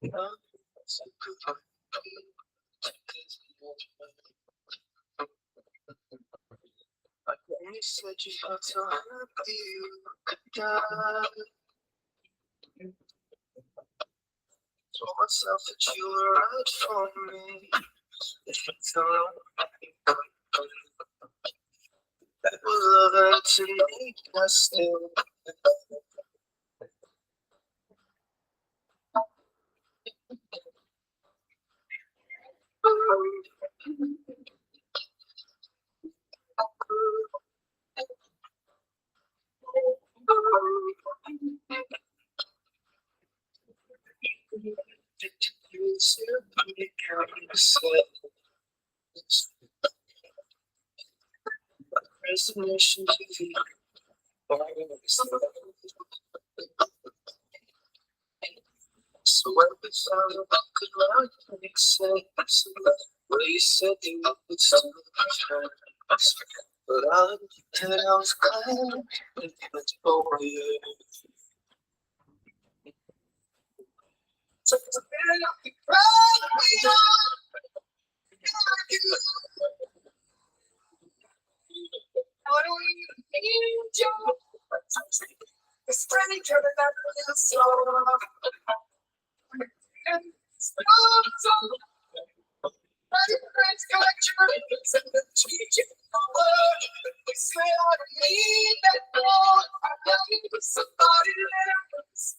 You said you felt so happy you could die. Told myself that you were right for me. So that was love, and to me, I still. Resignation to the so when we found out could not make sense, well, you said you would still return. But I looked and I was glad it was over you. So it's a very happy cry. What do we need you? It's pretty good that real slow. And so friends collections and the teaching the word. We say I don't need that more. I need somebody else.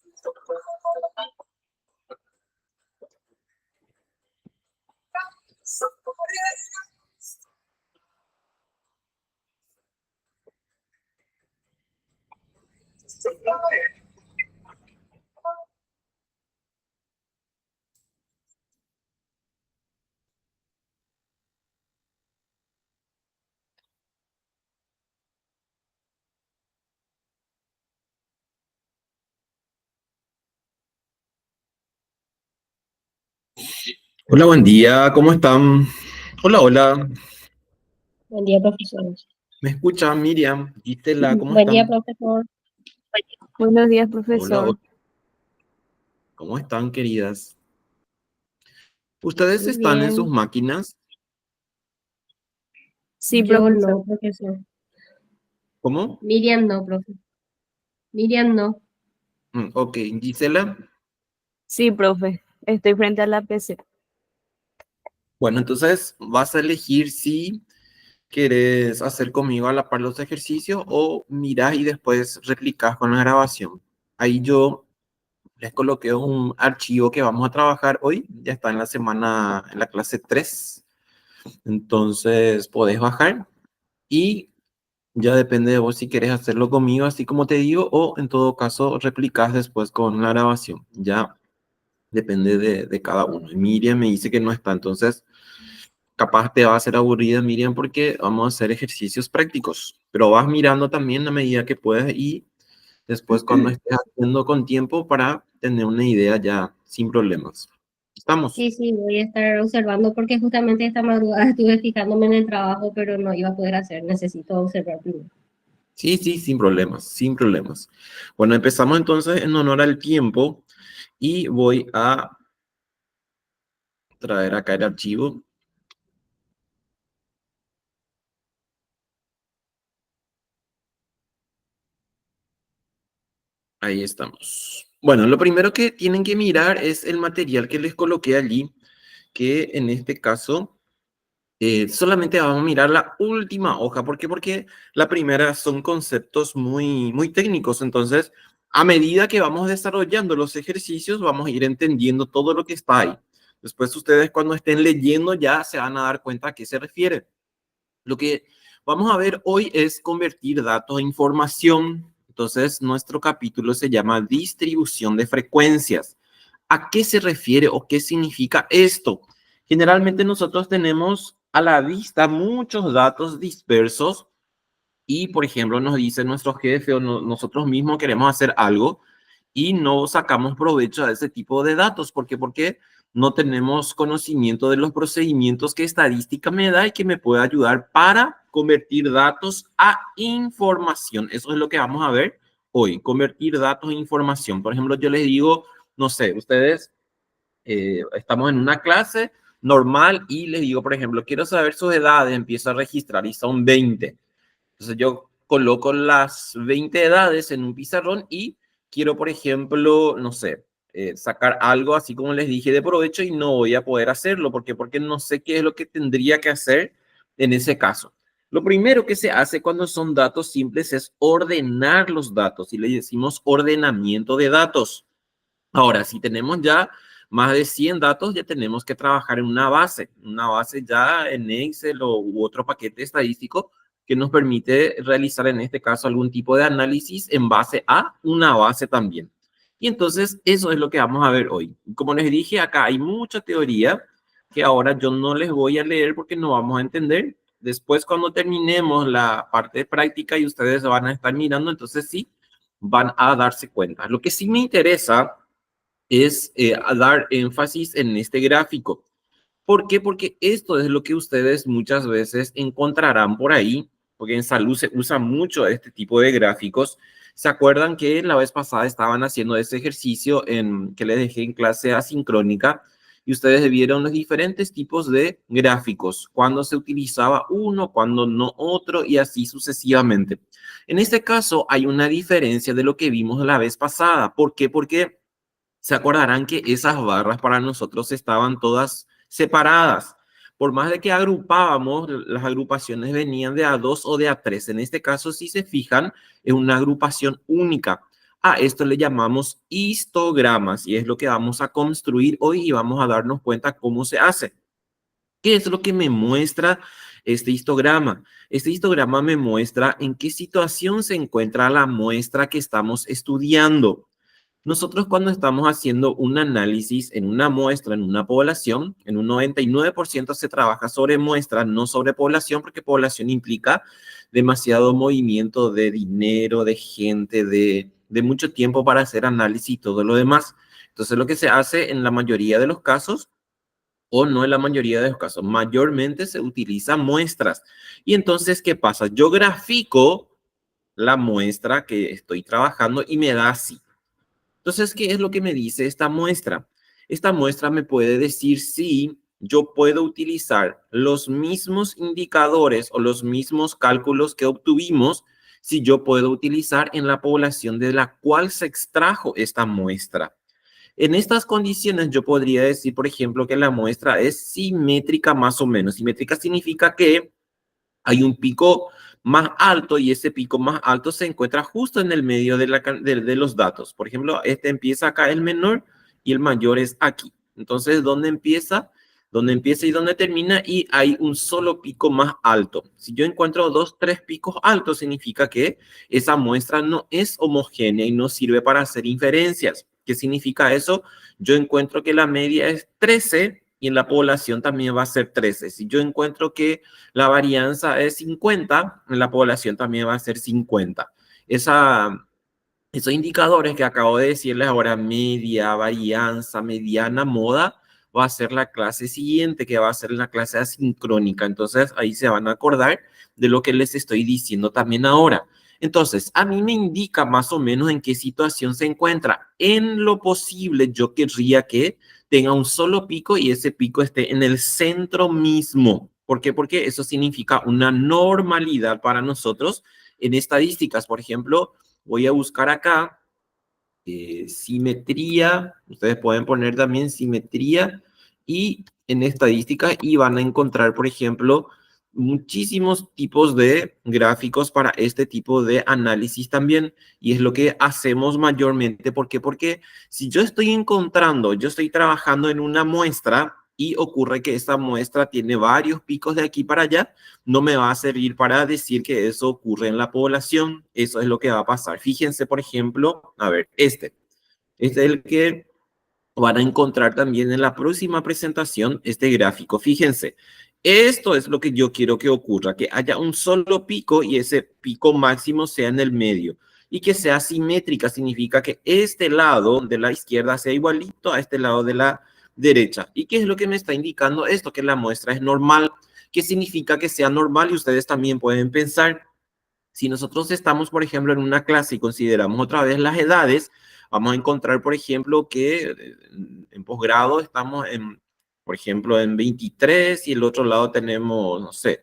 Somebody else. Somebody. Hola, buen día, ¿cómo están? Hola, hola, Buen día, profesor. ¿me escuchan? Miriam, Gisela, ¿cómo Buen día, están? profesor. Buenos días, Hola, profesor. hola, ¿cómo están, queridas? ¿Ustedes Muy están en sus bien. máquinas? Sí, Yo profesor. no, profesor. ¿Cómo? Miriam no, profe. Miriam no. Ok, Gisela. Sí, profe. Estoy frente a la PC. Bueno, entonces vas a elegir si quieres hacer conmigo a la par los ejercicios o miras y después replicas con la grabación. Ahí yo les coloqué un archivo que vamos a trabajar hoy, ya está en la semana, en la clase 3. Entonces podés bajar y ya depende de vos si querés hacerlo conmigo, así como te digo, o en todo caso replicas después con la grabación. Ya depende de cada uno. Y Miriam me dice que no está, entonces capaz te va a hacer aburrida, Miriam, porque vamos a hacer ejercicios prácticos. Pero vas mirando también a medida que puedas y después cuando estés haciendo con tiempo para tener una idea ya sin problemas. ¿Estamos? Sí, voy a estar observando porque justamente esta madrugada estuve fijándome en el trabajo, pero no iba a poder hacer. Necesito observar primero. Sí, sin problemas, sin problemas. Bueno, empezamos entonces en honor al tiempo y voy a traer acá el archivo. Ahí estamos. Bueno, lo primero que tienen que mirar es el material que les coloqué allí, que en este caso solamente vamos a mirar la última hoja. ¿Por qué? Porque la primera son conceptos muy técnicos. Entonces, a medida que vamos desarrollando los ejercicios, vamos a ir entendiendo todo lo que está ahí. Después ustedes cuando estén leyendo ya se van a dar cuenta a qué se refiere. Lo que vamos a ver hoy es convertir datos en información. Entonces, nuestro capítulo se llama distribución de frecuencias. ¿A qué se refiere o qué significa esto? Generalmente nosotros tenemos a la vista muchos datos dispersos y, por ejemplo, nos dice nuestro jefe o nosotros mismos queremos hacer algo y no sacamos provecho de ese tipo de datos. ¿Por qué? Porque no tenemos conocimiento de los procedimientos que estadística me da y que me puede ayudar para convertir datos a información. Eso es lo que vamos a ver hoy, convertir datos en información. Por ejemplo, yo les digo, no sé, ustedes estamos en una clase normal y les digo, por ejemplo, quiero saber sus edades, empiezo a registrar y son 20. Entonces yo coloco las 20 edades en un pizarrón y quiero, por ejemplo, no sé, sacar algo así como les dije de provecho y no voy a poder hacerlo. ¿Por qué? Porque no sé qué es lo que tendría que hacer en ese caso. Lo primero que se hace cuando son datos simples es ordenar los datos y le decimos ordenamiento de datos. Ahora, si tenemos ya más de 100 datos, ya tenemos que trabajar en una base ya en Excel u otro paquete estadístico que nos permite realizar en este caso algún tipo de análisis en base a una base también. Y entonces eso es lo que vamos a ver hoy. Como les dije, acá hay mucha teoría que ahora yo no les voy a leer porque no vamos a entender. Después cuando terminemos la parte práctica y ustedes van a estar mirando, entonces sí van a darse cuenta. Lo que sí me interesa es a dar énfasis en este gráfico. ¿Por qué? Porque esto es lo que ustedes muchas veces encontrarán por ahí, porque en salud se usa mucho este tipo de gráficos. ¿Se acuerdan que la vez pasada estaban haciendo ese ejercicio que les dejé en clase asincrónica? Y ustedes vieron los diferentes tipos de gráficos, cuando se utilizaba uno, cuando no otro, y así sucesivamente. En este caso hay una diferencia de lo que vimos la vez pasada. ¿Por qué? Porque se acordarán que esas barras para nosotros estaban todas separadas. Por más de que agrupábamos, las agrupaciones venían de A2 o de A3. En este caso, si se fijan, es una agrupación única. A esto le llamamos histogramas y es lo que vamos a construir hoy y vamos a darnos cuenta cómo se hace. ¿Qué es lo que me muestra este histograma? Este histograma me muestra en qué situación se encuentra la muestra que estamos estudiando. Nosotros cuando estamos haciendo un análisis en una muestra, en una población, en un 99% se trabaja sobre muestra, no sobre población, porque población implica demasiado movimiento de dinero, de gente, de mucho tiempo para hacer análisis y todo lo demás. Entonces lo que se hace en la mayoría de los casos, o no en la mayoría de los casos, mayormente se utilizan muestras. Y entonces, ¿qué pasa? Yo grafico la muestra que estoy trabajando y me da así. Entonces, ¿qué es lo que me dice esta muestra? Esta muestra me puede decir si yo puedo utilizar los mismos indicadores o los mismos cálculos que obtuvimos, si yo puedo utilizar en la población de la cual se extrajo esta muestra. En estas condiciones yo podría decir, por ejemplo, que la muestra es simétrica más o menos. Simétrica significa que hay un pico más alto y ese pico más alto se encuentra justo en el medio de los datos. Por ejemplo, este empieza acá el menor y el mayor es aquí. Entonces, ¿dónde empieza? ¿Dónde empieza y dónde termina? Y hay un solo pico más alto. Si yo encuentro 2, 3 picos altos, significa que esa muestra no es homogénea y no sirve para hacer inferencias. ¿Qué significa eso? Yo encuentro que la media es 13 y en la población también va a ser 13. Si yo encuentro que la varianza es 50, en la población también va a ser 50. Esos indicadores que acabo de decirles ahora, media, varianza, mediana, moda, va a ser la clase siguiente, que va a ser la clase asincrónica. Entonces, ahí se van a acordar de lo que les estoy diciendo también ahora. Entonces, a mí me indica más o menos en qué situación se encuentra. En lo posible, yo querría que tenga un solo pico y ese pico esté en el centro mismo. ¿Por qué? Porque eso significa una normalidad para nosotros en estadísticas. Por ejemplo, voy a buscar acá simetría. Ustedes pueden poner también simetría y en estadística y van a encontrar, por ejemplo, muchísimos tipos de gráficos para este tipo de análisis también. Y es lo que hacemos mayormente. ¿Por qué? Porque si yo estoy trabajando en una muestra, y ocurre que esta muestra tiene varios picos de aquí para allá, no me va a servir para decir que eso ocurre en la población. Eso es lo que va a pasar. Fíjense, por ejemplo, a ver, este es el que van a encontrar también en la próxima presentación, este gráfico. Fíjense, esto es lo que yo quiero que ocurra, que haya un solo pico y ese pico máximo sea en el medio. Y que sea simétrica, significa que este lado de la izquierda sea igualito a este lado de la derecha. ¿Y qué es lo que me está indicando esto? Que la muestra es normal. ¿Qué significa que sea normal? Y ustedes también pueden pensar, si nosotros estamos, por ejemplo, en una clase y consideramos otra vez las edades, vamos a encontrar, por ejemplo, que en posgrado estamos en, por ejemplo, en 23 y el otro lado tenemos, no sé,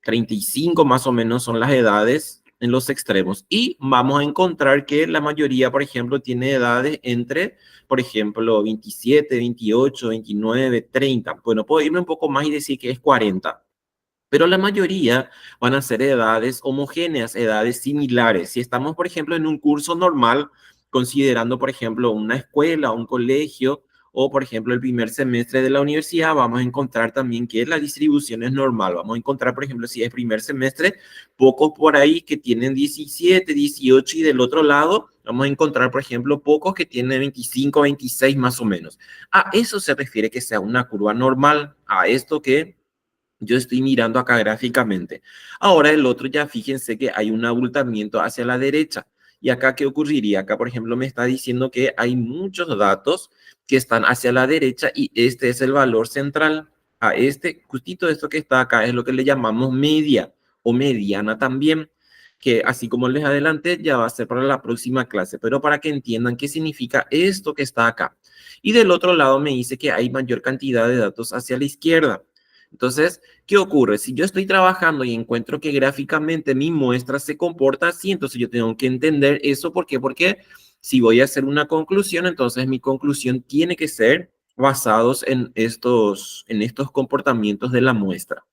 35 más o menos son las edades en los extremos. Y vamos a encontrar que la mayoría, por ejemplo, tiene edades entre, por ejemplo, 27, 28, 29, 30. Bueno, puedo irme un poco más y decir que es 40. Pero la mayoría van a ser edades homogéneas, edades similares. Si estamos, por ejemplo, en un curso normal, considerando, por ejemplo, una escuela, un colegio, o, por ejemplo, el primer semestre de la universidad, vamos a encontrar también que la distribución es normal. Vamos a encontrar, por ejemplo, si es primer semestre, pocos por ahí que tienen 17, 18 y del otro lado vamos a encontrar, por ejemplo, pocos que tienen 25, 26 más o menos. A eso se refiere que sea una curva normal, a esto que yo estoy mirando acá gráficamente. Ahora el otro ya fíjense que hay un abultamiento hacia la derecha. ¿Y acá qué ocurriría? Acá, por ejemplo, me está diciendo que hay muchos datos que están hacia la derecha y este es el valor central. A este, justito esto que está acá es lo que le llamamos media o mediana también, que así como les adelanté ya va a ser para la próxima clase, pero para que entiendan qué significa esto que está acá. Y del otro lado me dice que hay mayor cantidad de datos hacia la izquierda. Entonces, ¿qué ocurre? Si yo estoy trabajando y encuentro que gráficamente mi muestra se comporta así, entonces yo tengo que entender eso. ¿Por qué? Porque si voy a hacer una conclusión, entonces mi conclusión tiene que ser basados en estos comportamientos de la muestra.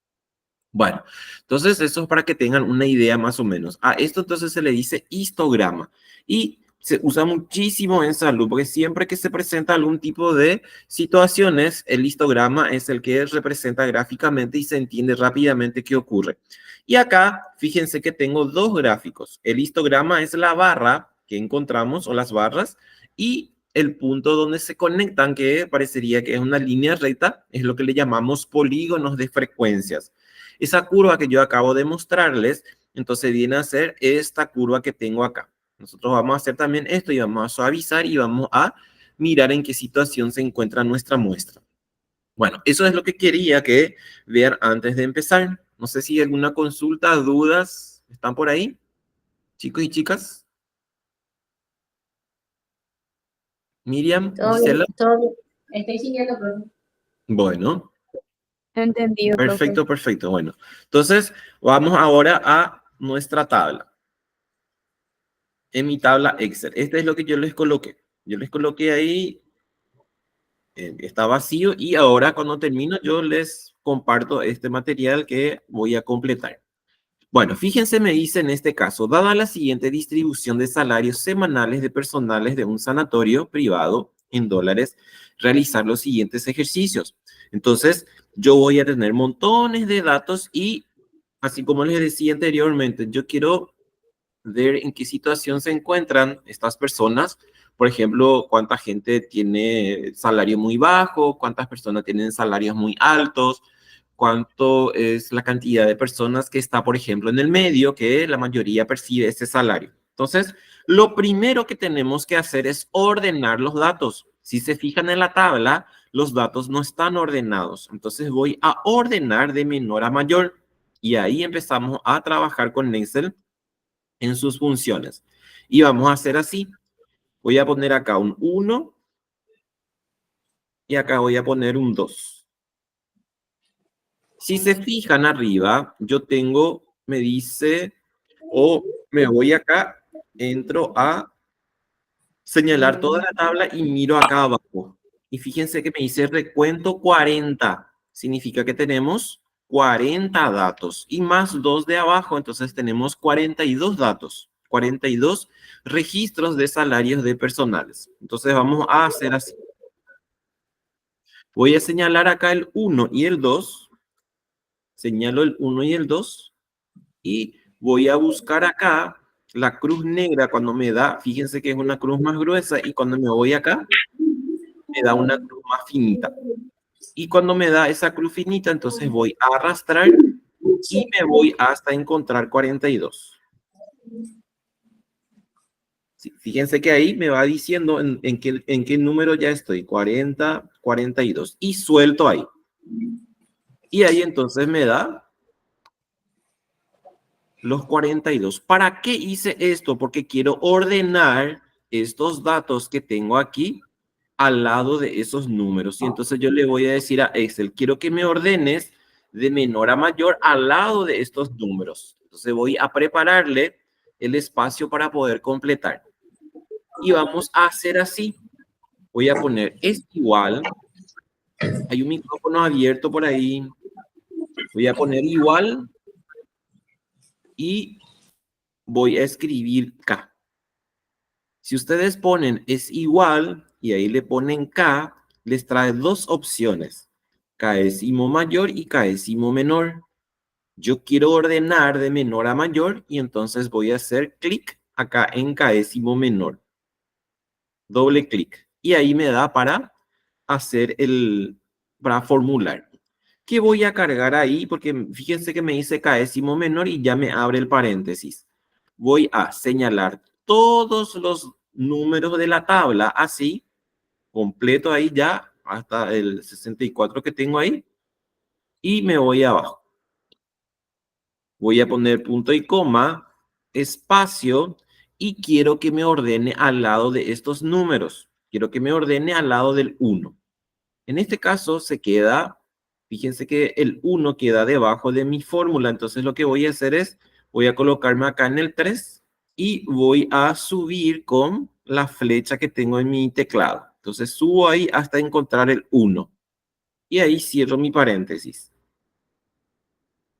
Bueno, entonces eso es para que tengan una idea más o menos. A esto entonces se le dice histograma y se usa muchísimo en salud porque siempre que se presenta algún tipo de situaciones, el histograma es el que representa gráficamente y se entiende rápidamente qué ocurre. Y acá, fíjense que tengo dos gráficos. El histograma es la barra que encontramos o las barras y el punto donde se conectan, que parecería que es una línea recta, es lo que le llamamos polígonos de frecuencias. Esa curva que yo acabo de mostrarles, entonces viene a ser esta curva que tengo acá. Nosotros vamos a hacer también esto y vamos a suavizar y vamos a mirar en qué situación se encuentra nuestra muestra. Bueno, eso es lo que quería que vean antes de empezar. No sé si hay alguna consulta, dudas, ¿están por ahí? Chicos y chicas. Miriam, Todo bien, Gisela. todo bien. Estoy siguiendo, profe. Bueno, Entendido, profe. perfecto, perfecto. Bueno, entonces vamos ahora a nuestra tabla. En mi tabla Excel. Este es lo que yo les coloqué. Yo les coloqué ahí, está vacío y ahora cuando termino yo les comparto este material que voy a completar. Bueno, fíjense, me dice en este caso, dada la siguiente distribución de salarios semanales de personales de un sanatorio privado en dólares, realizar los siguientes ejercicios. Entonces, yo voy a tener montones de datos y, así como les decía anteriormente, yo quiero ver en qué situación se encuentran estas personas. Por ejemplo, cuánta gente tiene salario muy bajo, cuántas personas tienen salarios muy altos, cuánto es la cantidad de personas que está, por ejemplo, en el medio, que la mayoría percibe ese salario. Entonces, lo primero que tenemos que hacer es ordenar los datos. Si se fijan en la tabla, los datos no están ordenados. Entonces, voy a ordenar de menor a mayor. Y ahí empezamos a trabajar con Excel en sus funciones. Y vamos a hacer así. Voy a poner acá un 1 y acá voy a poner un 2. Si se fijan arriba, yo tengo, me dice, o me voy acá, entro a señalar toda la tabla y miro acá abajo. Y fíjense que me dice recuento 40. Significa que tenemos 40 datos y más 2 de abajo, entonces tenemos 42 datos, 42 registros de salarios de personales. Entonces vamos a hacer así. Voy a señalar acá el 1 y el 2. Señalo el 1 y el 2. Y voy a buscar acá la cruz negra cuando me da, fíjense que es una cruz más gruesa y cuando me voy acá, me da una cruz más finita. Y cuando me da esa cruz finita, entonces voy a arrastrar y me voy hasta encontrar 42. Sí, fíjense que ahí me va diciendo en qué número ya estoy, 40, 42. Y suelto ahí. Y ahí entonces me da los 42. ¿Para qué hice esto? Porque quiero ordenar estos datos que tengo aquí al lado de esos números. Y entonces yo le voy a decir a Excel, quiero que me ordenes de menor a mayor al lado de estos números. Entonces voy a prepararle el espacio para poder completar. Y vamos a hacer así. Voy a poner es igual. Hay un micrófono abierto por ahí. Voy a poner igual. Y voy a escribir K. Si ustedes ponen es igual y ahí le ponen K, les trae dos opciones. Késimo mayor y késimo menor. Yo quiero ordenar de menor a mayor y entonces voy a hacer clic acá en késimo menor. Doble clic. Y ahí me da para hacer para formular. ¿Qué voy a cargar ahí? Porque fíjense que me dice késimo menor y ya me abre el paréntesis. Voy a señalar todos los números de la tabla así, completo ahí ya, hasta el 64 que tengo ahí, y me voy abajo. Voy a poner punto y coma, espacio, y quiero que me ordene al lado de estos números. Quiero que me ordene al lado del 1. En este caso se queda, fíjense que el 1 queda debajo de mi fórmula, entonces lo que voy a hacer es, voy a colocarme acá en el 3 y voy a subir con la flecha que tengo en mi teclado. Entonces subo ahí hasta encontrar el 1 y ahí cierro mi paréntesis.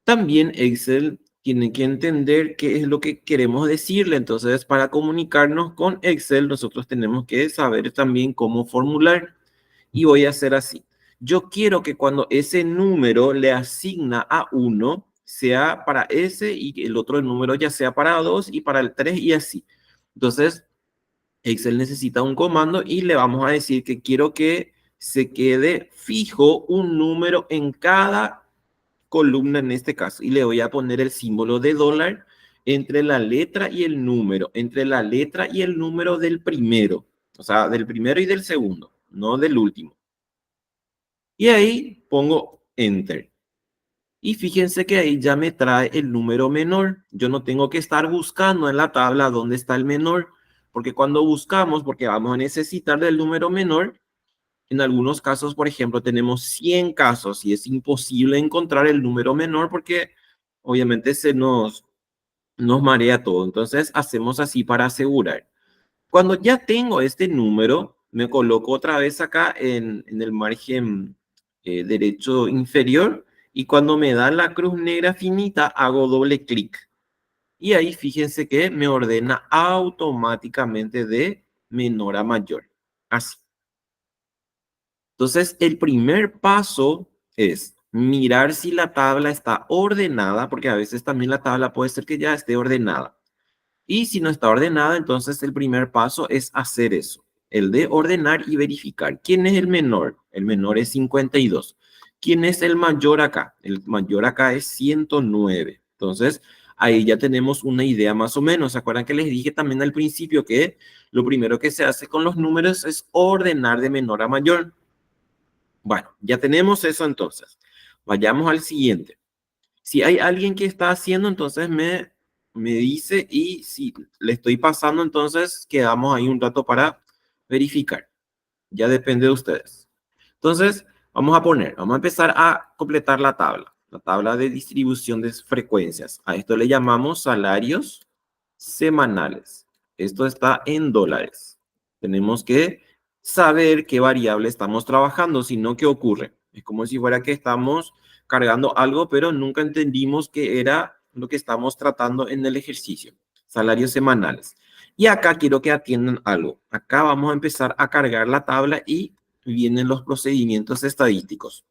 También Excel tiene que entender qué es lo que queremos decirle, entonces para comunicarnos con Excel nosotros tenemos que saber también cómo formular. Y voy a hacer así. Yo quiero que cuando ese número le asigna a 1, sea para ese y el otro número ya sea para 2 y para el 3 y así. Entonces, Excel necesita un comando y le vamos a decir que quiero que se quede fijo un número en cada columna en este caso. Y le voy a poner el símbolo de dólar entre la letra y el número, entre la letra y el número del primero. O sea, del primero y del segundo, no del último. Y ahí pongo Enter. Y fíjense que ahí ya me trae el número menor. Yo no tengo que estar buscando en la tabla dónde está el menor, porque cuando buscamos, porque vamos a necesitar del número menor, en algunos casos, por ejemplo, tenemos 100 casos y es imposible encontrar el número menor porque obviamente nos marea todo. Entonces hacemos así para asegurar. Cuando ya tengo este número, me coloco otra vez acá en el margen derecho inferior y cuando me da la cruz negra finita, hago doble clic. Y ahí fíjense que me ordena automáticamente de menor a mayor. Así. Entonces, el primer paso es mirar si la tabla está ordenada, porque a veces también la tabla puede ser que ya esté ordenada. Y si no está ordenada, entonces el primer paso es hacer eso, el de ordenar y verificar. ¿Quién es el menor? El menor es 52. ¿Quién es el mayor acá? El mayor acá es 109. Entonces, ahí ya tenemos una idea más o menos. ¿Se acuerdan que les dije también al principio que lo primero que se hace con los números es ordenar de menor a mayor? Bueno, ya tenemos eso entonces. Vayamos al siguiente. Si hay alguien que está haciendo, entonces me dice y si le estoy pasando, entonces quedamos ahí un rato para verificar. Ya depende de ustedes. Entonces, vamos a empezar a completar la tabla de distribución de frecuencias. A esto le llamamos salarios semanales. Esto está en dólares. Tenemos que saber qué variable estamos trabajando, si no, ¿qué ocurre? Es como si fuera que estamos cargando algo, pero nunca entendimos qué era lo que estamos tratando en el ejercicio. Salarios semanales. Y acá quiero que atiendan algo. Acá vamos a empezar a cargar la tabla y vienen los procedimientos estadísticos.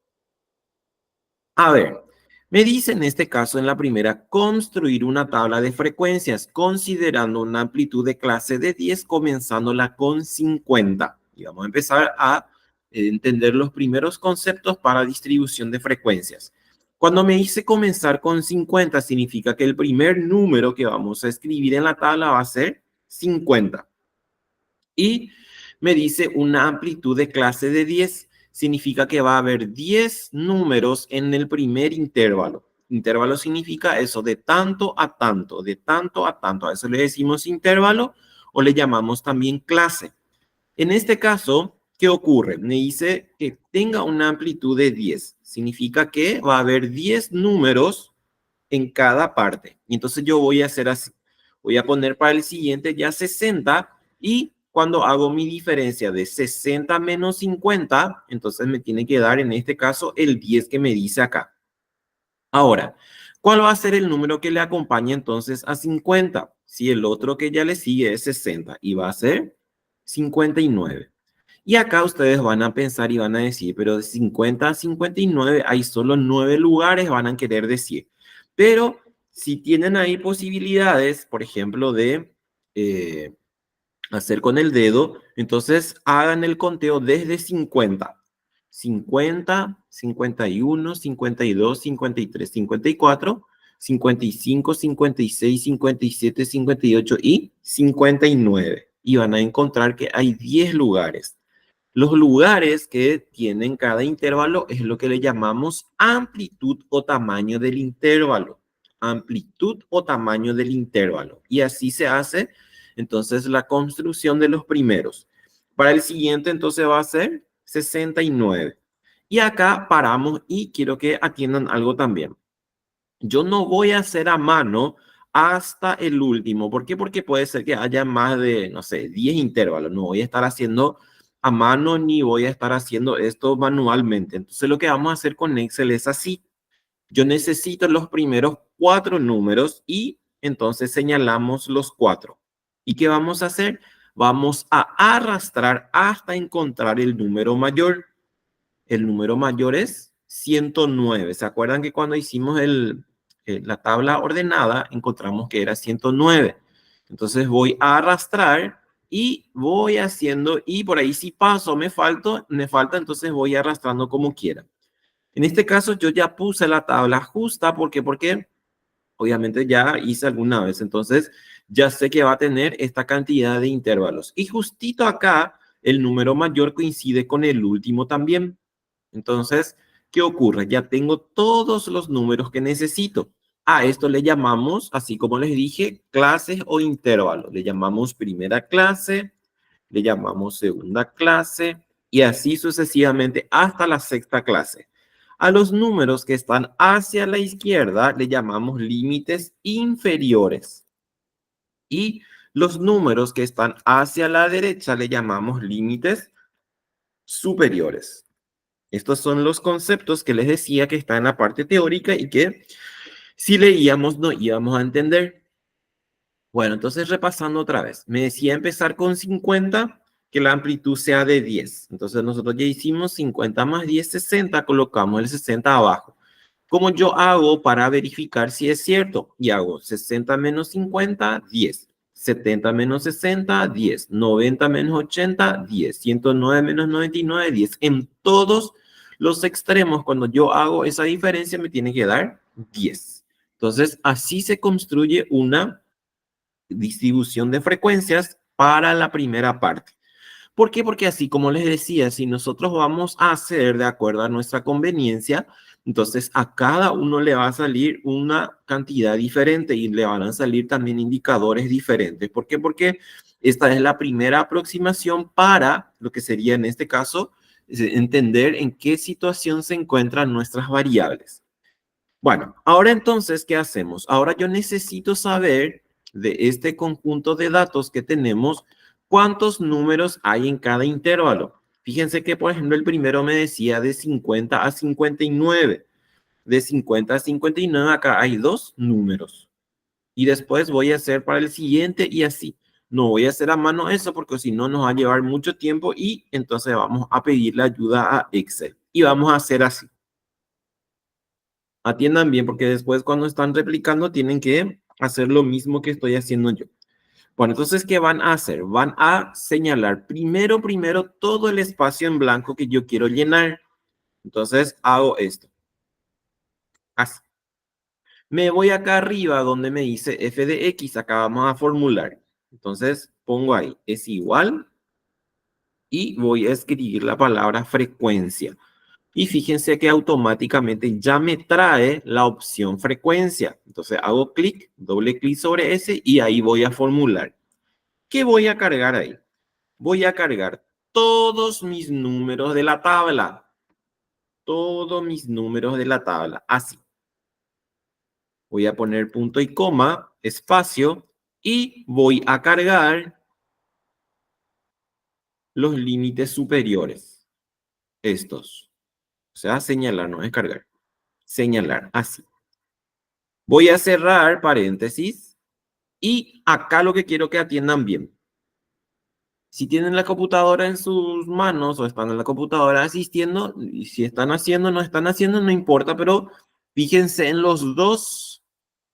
A ver, me dice en este caso, en la primera, construir una tabla de frecuencias considerando una amplitud de clase de 10, comenzándola con 50. Y vamos a empezar a entender los primeros conceptos para distribución de frecuencias. Cuando me dice comenzar con 50, significa que el primer número que vamos a escribir en la tabla va a ser 50. Y me dice una amplitud de clase de 10, significa que va a haber 10 números en el primer intervalo. Intervalo significa eso, de tanto a tanto, de tanto a tanto. A eso le decimos intervalo o le llamamos también clase. En este caso, ¿qué ocurre? Me dice que tenga una amplitud de 10. Significa que va a haber 10 números en cada parte. Y entonces yo voy a hacer así. Voy a poner para el siguiente ya 60 y cuando hago mi diferencia de 60 menos 50, entonces me tiene que dar en este caso el 10 que me dice acá. Ahora, ¿cuál va a ser el número que le acompaña entonces a 50? Si el otro que ya le sigue es 60 y va a ser 59. Y acá ustedes van a pensar y van a decir, pero de 50 a 59 hay solo 9 lugares, van a querer decir. Pero si tienen ahí posibilidades, por ejemplo, de hacer con el dedo, entonces hagan el conteo desde 50. 50, 51, 52, 53, 54, 55, 56, 57, 58 y 59. Y van a encontrar que hay 10 lugares. Los lugares que tienen cada intervalo es lo que le llamamos amplitud o tamaño del intervalo. Amplitud o tamaño del intervalo. Y así se hace entonces la construcción de los primeros. Para el siguiente entonces va a ser 69. Y acá paramos y quiero que atiendan algo también. Yo no voy a hacer a mano hasta el último. ¿Por qué? Porque puede ser que haya más de, no sé, 10 intervalos. No voy a estar haciendo a mano ni voy a estar haciendo esto manualmente. Entonces lo que vamos a hacer con Excel es así. Yo necesito los primeros 4 números y entonces señalamos los 4. ¿Y qué vamos a hacer? Vamos a arrastrar hasta encontrar el número mayor. El número mayor es 109. ¿Se acuerdan que cuando hicimos la tabla ordenada encontramos que era 109? Entonces voy a arrastrar y voy haciendo, y por ahí si paso me falta, entonces voy arrastrando como quiera. En este caso yo ya puse la tabla justa porque obviamente ya hice alguna vez, entonces ya sé que va a tener esta cantidad de intervalos. Y justito acá el número mayor coincide con el último también. Entonces, ¿qué ocurre? Ya tengo todos los números que necesito. A esto le llamamos, así como les dije, clases o intervalos. Le llamamos primera clase, le llamamos segunda clase y así sucesivamente hasta la sexta clase. A los números que están hacia la izquierda le llamamos límites inferiores. Y los números que están hacia la derecha le llamamos límites superiores. Estos son los conceptos que les decía que están en la parte teórica y que si leíamos no íbamos a entender. Bueno, entonces repasando otra vez. Me decía empezar con 50, que la amplitud sea de 10. Entonces nosotros ya hicimos 50 más 10, 60, colocamos el 60 abajo. ¿Cómo yo hago para verificar si es cierto? Y hago 60 menos 50, 10. 70 menos 60, 10. 90 menos 80, 10. 109 menos 99, 10. En todos los extremos, cuando yo hago esa diferencia, me tiene que dar 10. Entonces, así se construye una distribución de frecuencias para la primera parte. ¿Por qué? Porque así como les decía, si nosotros vamos a hacer de acuerdo a nuestra conveniencia, entonces a cada uno le va a salir una cantidad diferente y le van a salir también indicadores diferentes. ¿Por qué? Porque esta es la primera aproximación para lo que sería en este caso entender en qué situación se encuentran nuestras variables. Bueno, ahora entonces, ¿qué hacemos? Ahora yo necesito saber de este conjunto de datos que tenemos, ¿cuántos números hay en cada intervalo? Fíjense que, por ejemplo, el primero me decía de 50 a 59. De 50 a 59 acá hay 2 números. Y después voy a hacer para el siguiente y así. No voy a hacer a mano eso porque si no nos va a llevar mucho tiempo y entonces vamos a pedirle ayuda a Excel. Y vamos a hacer así. Atiendan bien porque después cuando están replicando tienen que hacer lo mismo que estoy haciendo yo. Bueno, entonces, ¿qué van a hacer? Van a señalar primero todo el espacio en blanco que yo quiero llenar. Entonces, hago esto. Así. Me voy acá arriba donde me dice f de x. Acá vamos a formular. Entonces, pongo ahí. Es igual. Y voy a escribir la palabra frecuencia. Y fíjense que automáticamente ya me trae la opción frecuencia. Entonces, hago clic, doble clic sobre ese y ahí voy a formular. ¿Qué voy a cargar ahí? Voy a cargar todos mis números de la tabla. Todos mis números de la tabla. Así. Voy a poner punto y coma, espacio, y voy a cargar los límites superiores. Estos. O sea, señalar, no es cargar. Señalar, así. Voy a cerrar paréntesis. Y acá lo que quiero que atiendan bien. Si tienen la computadora en sus manos o están en la computadora asistiendo, y si están haciendo, no están haciendo, no importa, pero fíjense en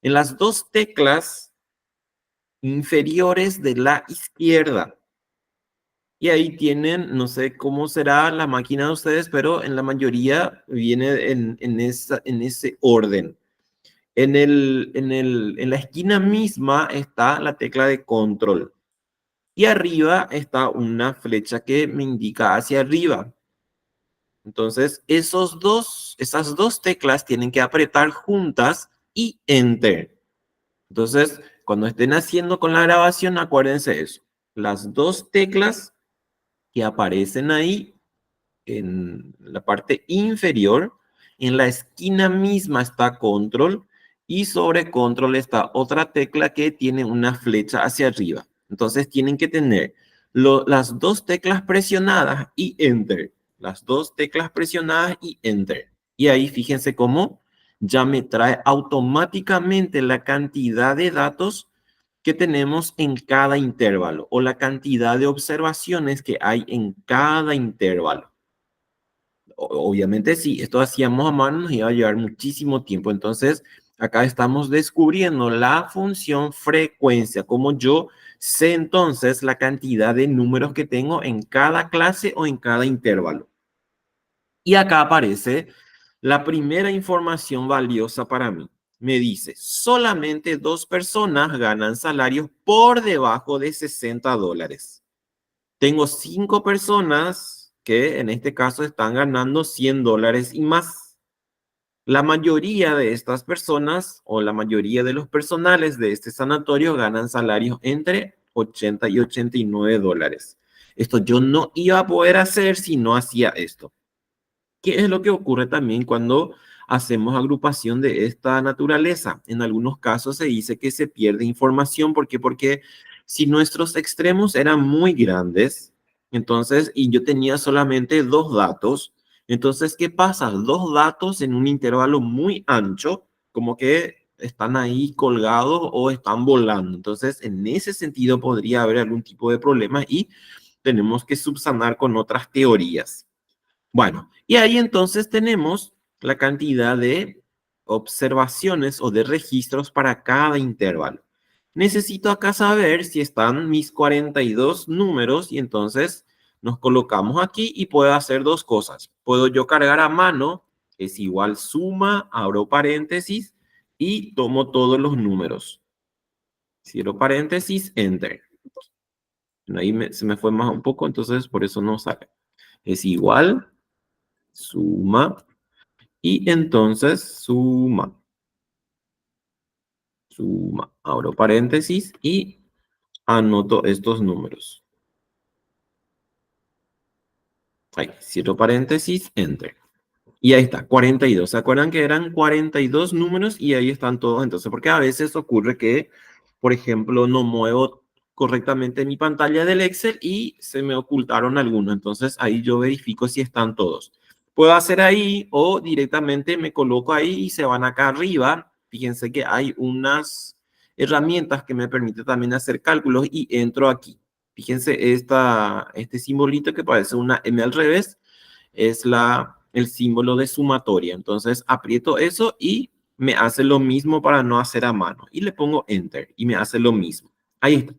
en las dos teclas inferiores de la izquierda. Y ahí tienen, no sé cómo será la máquina de ustedes, pero en la mayoría viene en ese orden. En la esquina misma está la tecla de control. Y arriba está una flecha que me indica hacia arriba. Entonces, esas dos teclas tienen que apretar juntas y Enter. Entonces, cuando estén haciendo con la grabación, acuérdense eso. Las dos teclas que aparecen ahí en la parte inferior, en la esquina misma está Control y sobre Control está otra tecla que tiene una flecha hacia arriba. Entonces tienen que tener las dos teclas presionadas y Enter. Las dos teclas presionadas y Enter. Y ahí fíjense cómo ya me trae automáticamente la cantidad de datos que tenemos en cada intervalo o la cantidad de observaciones que hay en cada intervalo. Obviamente, si esto hacíamos a mano, nos iba a llevar muchísimo tiempo. Entonces, acá estamos descubriendo la función frecuencia, como yo sé entonces la cantidad de números que tengo en cada clase o en cada intervalo. Y acá aparece la primera información valiosa para mí. Me dice, solamente 2 personas ganan salarios por debajo de $60. Tengo 5 personas que en este caso están ganando $100 y más. La mayoría de estas personas o la mayoría de los personales de este sanatorio ganan salarios entre 80 y $89. Esto yo no iba a poder hacer si no hacía esto. ¿Qué es lo que ocurre también cuando hacemos agrupación de esta naturaleza? En algunos casos se dice que se pierde información. ¿Por qué? Porque si nuestros extremos eran muy grandes, entonces, y yo tenía solamente 2 datos, entonces, ¿qué pasa? 2 datos en un intervalo muy ancho, como que están ahí colgados o están volando. Entonces, en ese sentido podría haber algún tipo de problema y tenemos que subsanar con otras teorías. Bueno, y ahí entonces tenemos la cantidad de observaciones o de registros para cada intervalo. Necesito acá saber si están mis 42 números y entonces nos colocamos aquí y puedo hacer 2 cosas. Puedo yo cargar a mano, es igual suma, abro paréntesis y tomo todos los números. Cierro paréntesis, enter. Ahí se me fue más un poco, entonces por eso no sale. Es igual suma, y entonces suma, abro paréntesis y anoto estos números. Ahí, cierro paréntesis, enter. Y ahí está, 42. ¿Se acuerdan que eran 42 números? Y ahí están todos. Entonces, porque a veces ocurre que, por ejemplo, no muevo correctamente mi pantalla del Excel y se me ocultaron algunos. Entonces, ahí yo verifico si están todos. Puedo hacer ahí o directamente me coloco ahí y se van acá arriba. Fíjense que hay unas herramientas que me permiten también hacer cálculos y entro aquí. Fíjense, este simbolito que parece una M al revés es el símbolo de sumatoria. Entonces aprieto eso y me hace lo mismo para no hacer a mano. Y le pongo Enter y me hace lo mismo. Ahí está.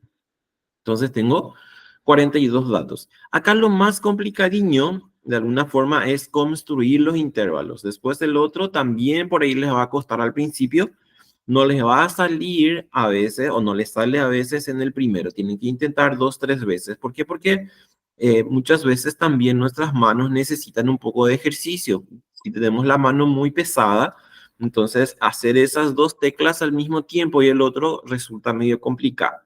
Entonces tengo 42 datos. Acá lo más complicadinho, de alguna forma, es construir los intervalos. Después el otro también por ahí les va a costar al principio. No les va a salir a veces, o no les sale a veces en el primero. Tienen que intentar 2, 3 veces. ¿Por qué? Porque muchas veces también nuestras manos necesitan un poco de ejercicio. Si tenemos la mano muy pesada, entonces hacer esas 2 teclas al mismo tiempo y el otro resulta medio complicado.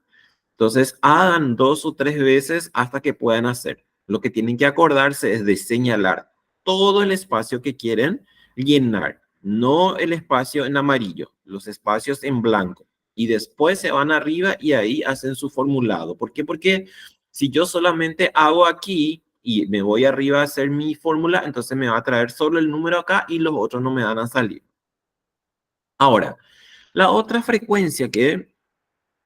Entonces, hagan 2 o 3 veces hasta que puedan hacer. Lo que tienen que acordarse es de señalar todo el espacio que quieren llenar, no el espacio en amarillo, los espacios en blanco. Y después se van arriba y ahí hacen su formulado. ¿Por qué? Porque si yo solamente hago aquí y me voy arriba a hacer mi fórmula, entonces me va a traer solo el número acá y los otros no me van a salir. Ahora, la otra frecuencia que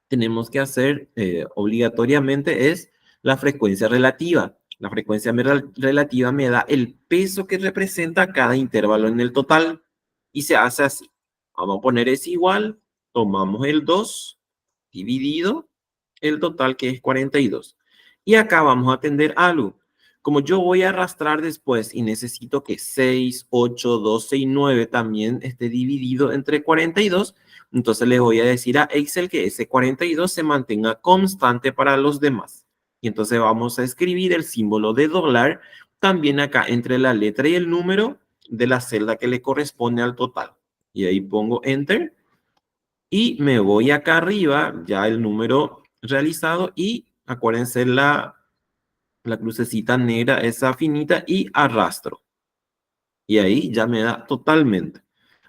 tenemos que hacer obligatoriamente es la frecuencia relativa. La frecuencia relativa me da el peso que representa cada intervalo en el total y se hace así. Vamos a poner es igual, tomamos el 2 dividido el total que es 42. Y acá vamos a atender algo. Como yo voy a arrastrar después y necesito que 6, 8, 12 y 9 también esté dividido entre 42, entonces les voy a decir a Excel que ese 42 se mantenga constante para los demás. Y entonces vamos a escribir el símbolo de dólar también acá entre la letra y el número de la celda que le corresponde al total. Y ahí pongo Enter. Y me voy acá arriba, ya el número realizado y acuérdense la crucecita negra, esa finita y arrastro. Y ahí ya me da totalmente.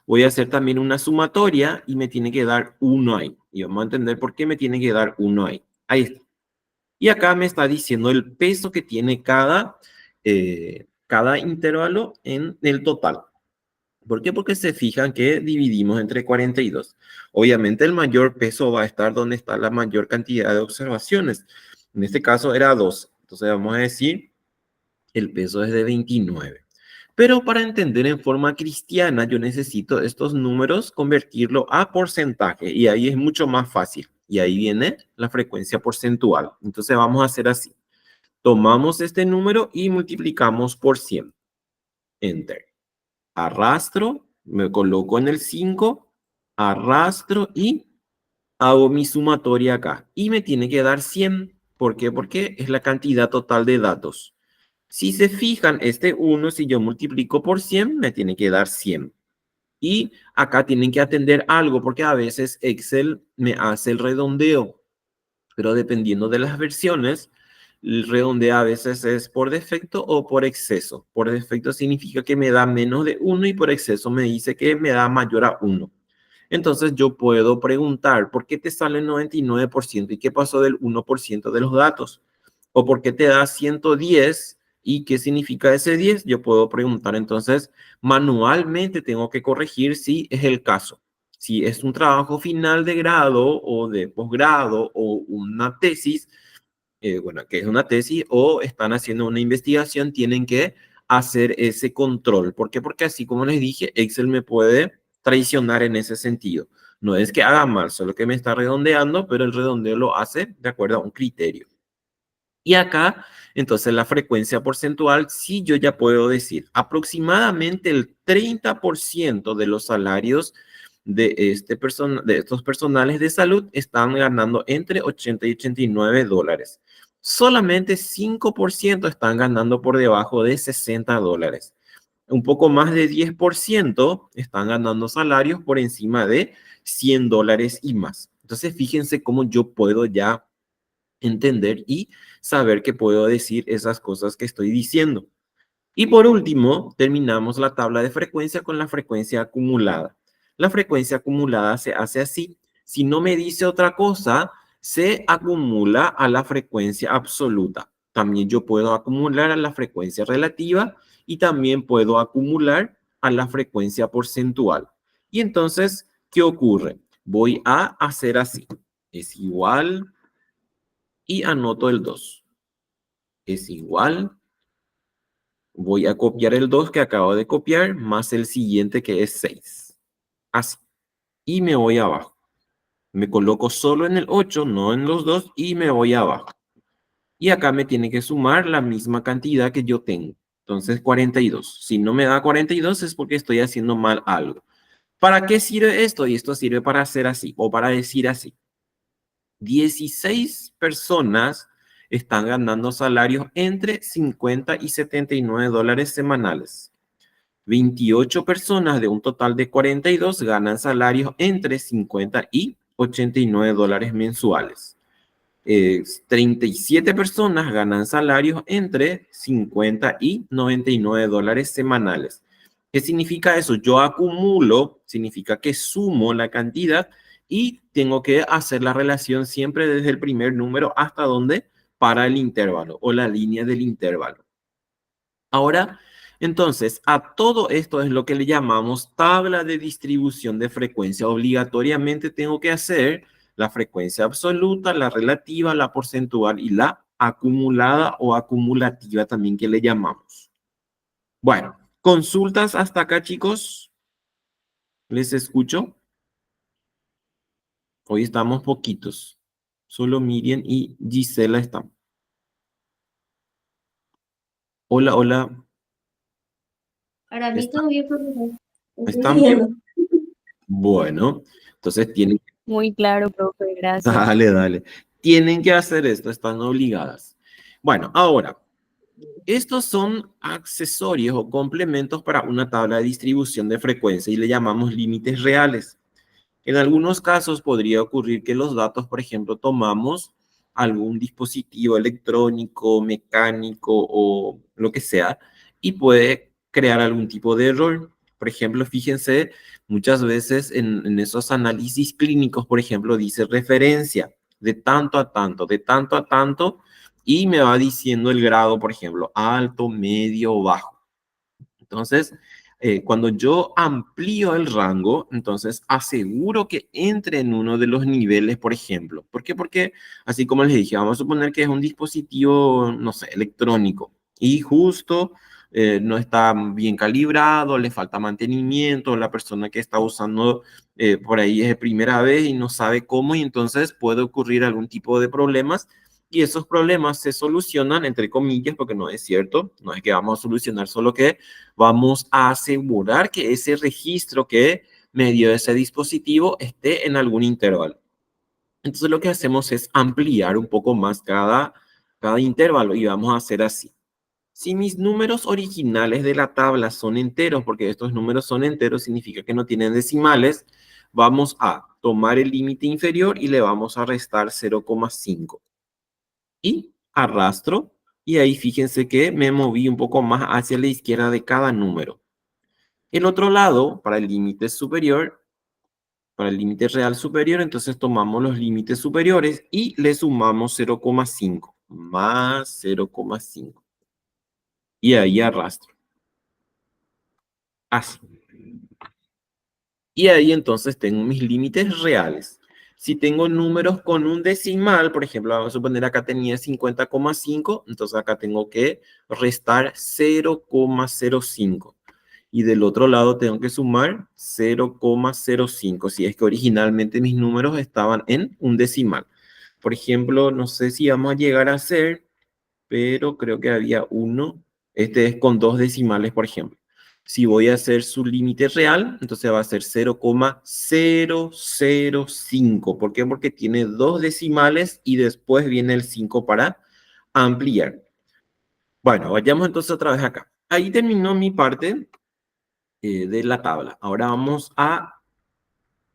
Voy a hacer también una sumatoria y me tiene que dar 1 ahí. Y vamos a entender por qué me tiene que dar 1 ahí. Ahí está. Y acá me está diciendo el peso que tiene cada intervalo en el total. ¿Por qué? Porque se fijan que dividimos entre 42. Obviamente el mayor peso va a estar donde está la mayor cantidad de observaciones. En este caso era 2. Entonces vamos a decir, el peso es de 29. Pero para entender en forma cristiana, yo necesito estos números convertirlo a porcentaje y ahí es mucho más fácil. Y ahí viene la frecuencia porcentual. Entonces vamos a hacer así. Tomamos este número y multiplicamos por 100. Enter. Arrastro, me coloco en el 5, arrastro y hago mi sumatoria acá. Y me tiene que dar 100. ¿Por qué? Porque es la cantidad total de datos. Si se fijan, este 1, si yo multiplico por 100, me tiene que dar 100. Y acá tienen que atender algo, porque a veces Excel me hace el redondeo. Pero dependiendo de las versiones, el redondeo a veces es por defecto o por exceso. Por defecto significa que me da menos de 1 y por exceso me dice que me da mayor a 1. Entonces yo puedo preguntar, ¿por qué te sale el 99% y qué pasó del 1% de los datos? ¿O por qué te da 110 y qué significa ese 10? Yo puedo preguntar, entonces manualmente tengo que corregir si es el caso. Si es un trabajo final de grado o de posgrado o una tesis, bueno, que es una tesis o están haciendo una investigación, tienen que hacer ese control. ¿Por qué? Porque así como les dije, Excel me puede traicionar en ese sentido. No es que haga mal, solo que me está redondeando, pero el redondeo lo hace de acuerdo a un criterio. Y acá, entonces la frecuencia porcentual, sí yo ya puedo decir, aproximadamente el 30% de los salarios de estos personales de salud están ganando entre 80 y 89 dólares. Solamente 5% están ganando por debajo de 60 dólares. Un poco más de 10% están ganando salarios por encima de 100 dólares y más. Entonces, fíjense cómo yo puedo ya entender y saber que puedo decir esas cosas que estoy diciendo. Y por último, terminamos la tabla de frecuencia con la frecuencia acumulada. La frecuencia acumulada se hace así. Si no me dice otra cosa, se acumula a la frecuencia absoluta. También yo puedo acumular a la frecuencia relativa y también puedo acumular a la frecuencia porcentual. Y entonces, ¿qué ocurre? Voy a hacer así. Es igual y anoto el 2. Es igual. Voy a copiar el 2 que acabo de copiar más el siguiente que es 6. Así. Y me voy abajo. Me coloco solo en el 8, no en los 2 y me voy abajo. Y acá me tiene que sumar la misma cantidad que yo tengo. Entonces 42. Si no me da 42 es porque estoy haciendo mal algo. ¿Para qué sirve esto? Y esto sirve para hacer así o para decir así. 16 personas están ganando salarios entre 50 y 79 dólares semanales. 28 personas de un total de 42 ganan salarios entre 50 y 89 dólares mensuales. 37 personas ganan salarios entre 50 y 99 dólares semanales. ¿Qué significa eso? Yo acumulo, significa que sumo la cantidad y tengo que hacer la relación siempre desde el primer número hasta donde para el intervalo o la línea del intervalo. Ahora, entonces, a todo esto es lo que le llamamos tabla de distribución de frecuencia. Obligatoriamente tengo que hacer la frecuencia absoluta, la relativa, la porcentual y la acumulada o acumulativa también que le llamamos. Bueno, consultas hasta acá, chicos. ¿Les escucho? Hoy estamos poquitos. Solo Miriam y Gisela están. Hola, hola. Para mí todo bien, profesor. Estoy ¿Están bien? viendo. Bueno, entonces tienen. Muy claro, profe, gracias. Dale, dale. Tienen que hacer esto, están obligadas. Bueno, ahora, estos son accesorios o complementos para una tabla de distribución de frecuencia y le llamamos límites reales. En algunos casos podría ocurrir que los datos, por ejemplo, tomamos algún dispositivo electrónico, mecánico o lo que sea y puede crear algún tipo de error. Por ejemplo, fíjense, muchas veces en esos análisis clínicos, por ejemplo, dice referencia de tanto a tanto, de tanto a tanto, y me va diciendo el grado, por ejemplo, alto, medio, bajo. Entonces, cuando yo amplío el rango, entonces aseguro que entre en uno de los niveles, por ejemplo. ¿Por qué? Porque, así como les dije, vamos a suponer que es un dispositivo, no sé, electrónico y justo no está bien calibrado, le falta mantenimiento, la persona que está usando por ahí es de primera vez y no sabe cómo y entonces puede ocurrir algún tipo de problemas y esos problemas se solucionan, entre comillas, porque no es cierto, no es que vamos a solucionar, solo que vamos a asegurar que ese registro que me dio ese dispositivo esté en algún intervalo. Entonces lo que hacemos es ampliar un poco más cada intervalo y vamos a hacer así. Si mis números originales de la tabla son enteros, porque estos números son enteros, significa que no tienen decimales, vamos a tomar el límite inferior y le vamos a restar 0,5. Y arrastro, y ahí fíjense que me moví un poco más hacia la izquierda de cada número. El otro lado, para el límite superior, para el límite real superior, entonces tomamos los límites superiores y le sumamos 0,5 más 0,5. Y ahí arrastro. Así. Y ahí entonces tengo mis límites reales. Si tengo números con un decimal, por ejemplo, vamos a suponer acá tenía 50,5, entonces acá tengo que restar 0,05. Y del otro lado tengo que sumar 0,05, si es que originalmente mis números estaban en un decimal. Por ejemplo, no sé si vamos a llegar a hacer, pero creo que había uno. Este es con dos decimales, por ejemplo. Si voy a hacer su límite real, entonces va a ser 0,005. ¿Por qué? Porque tiene dos decimales y después viene el 5 para ampliar. Bueno, vayamos entonces otra vez acá. Ahí terminó mi parte de la tabla. Ahora vamos a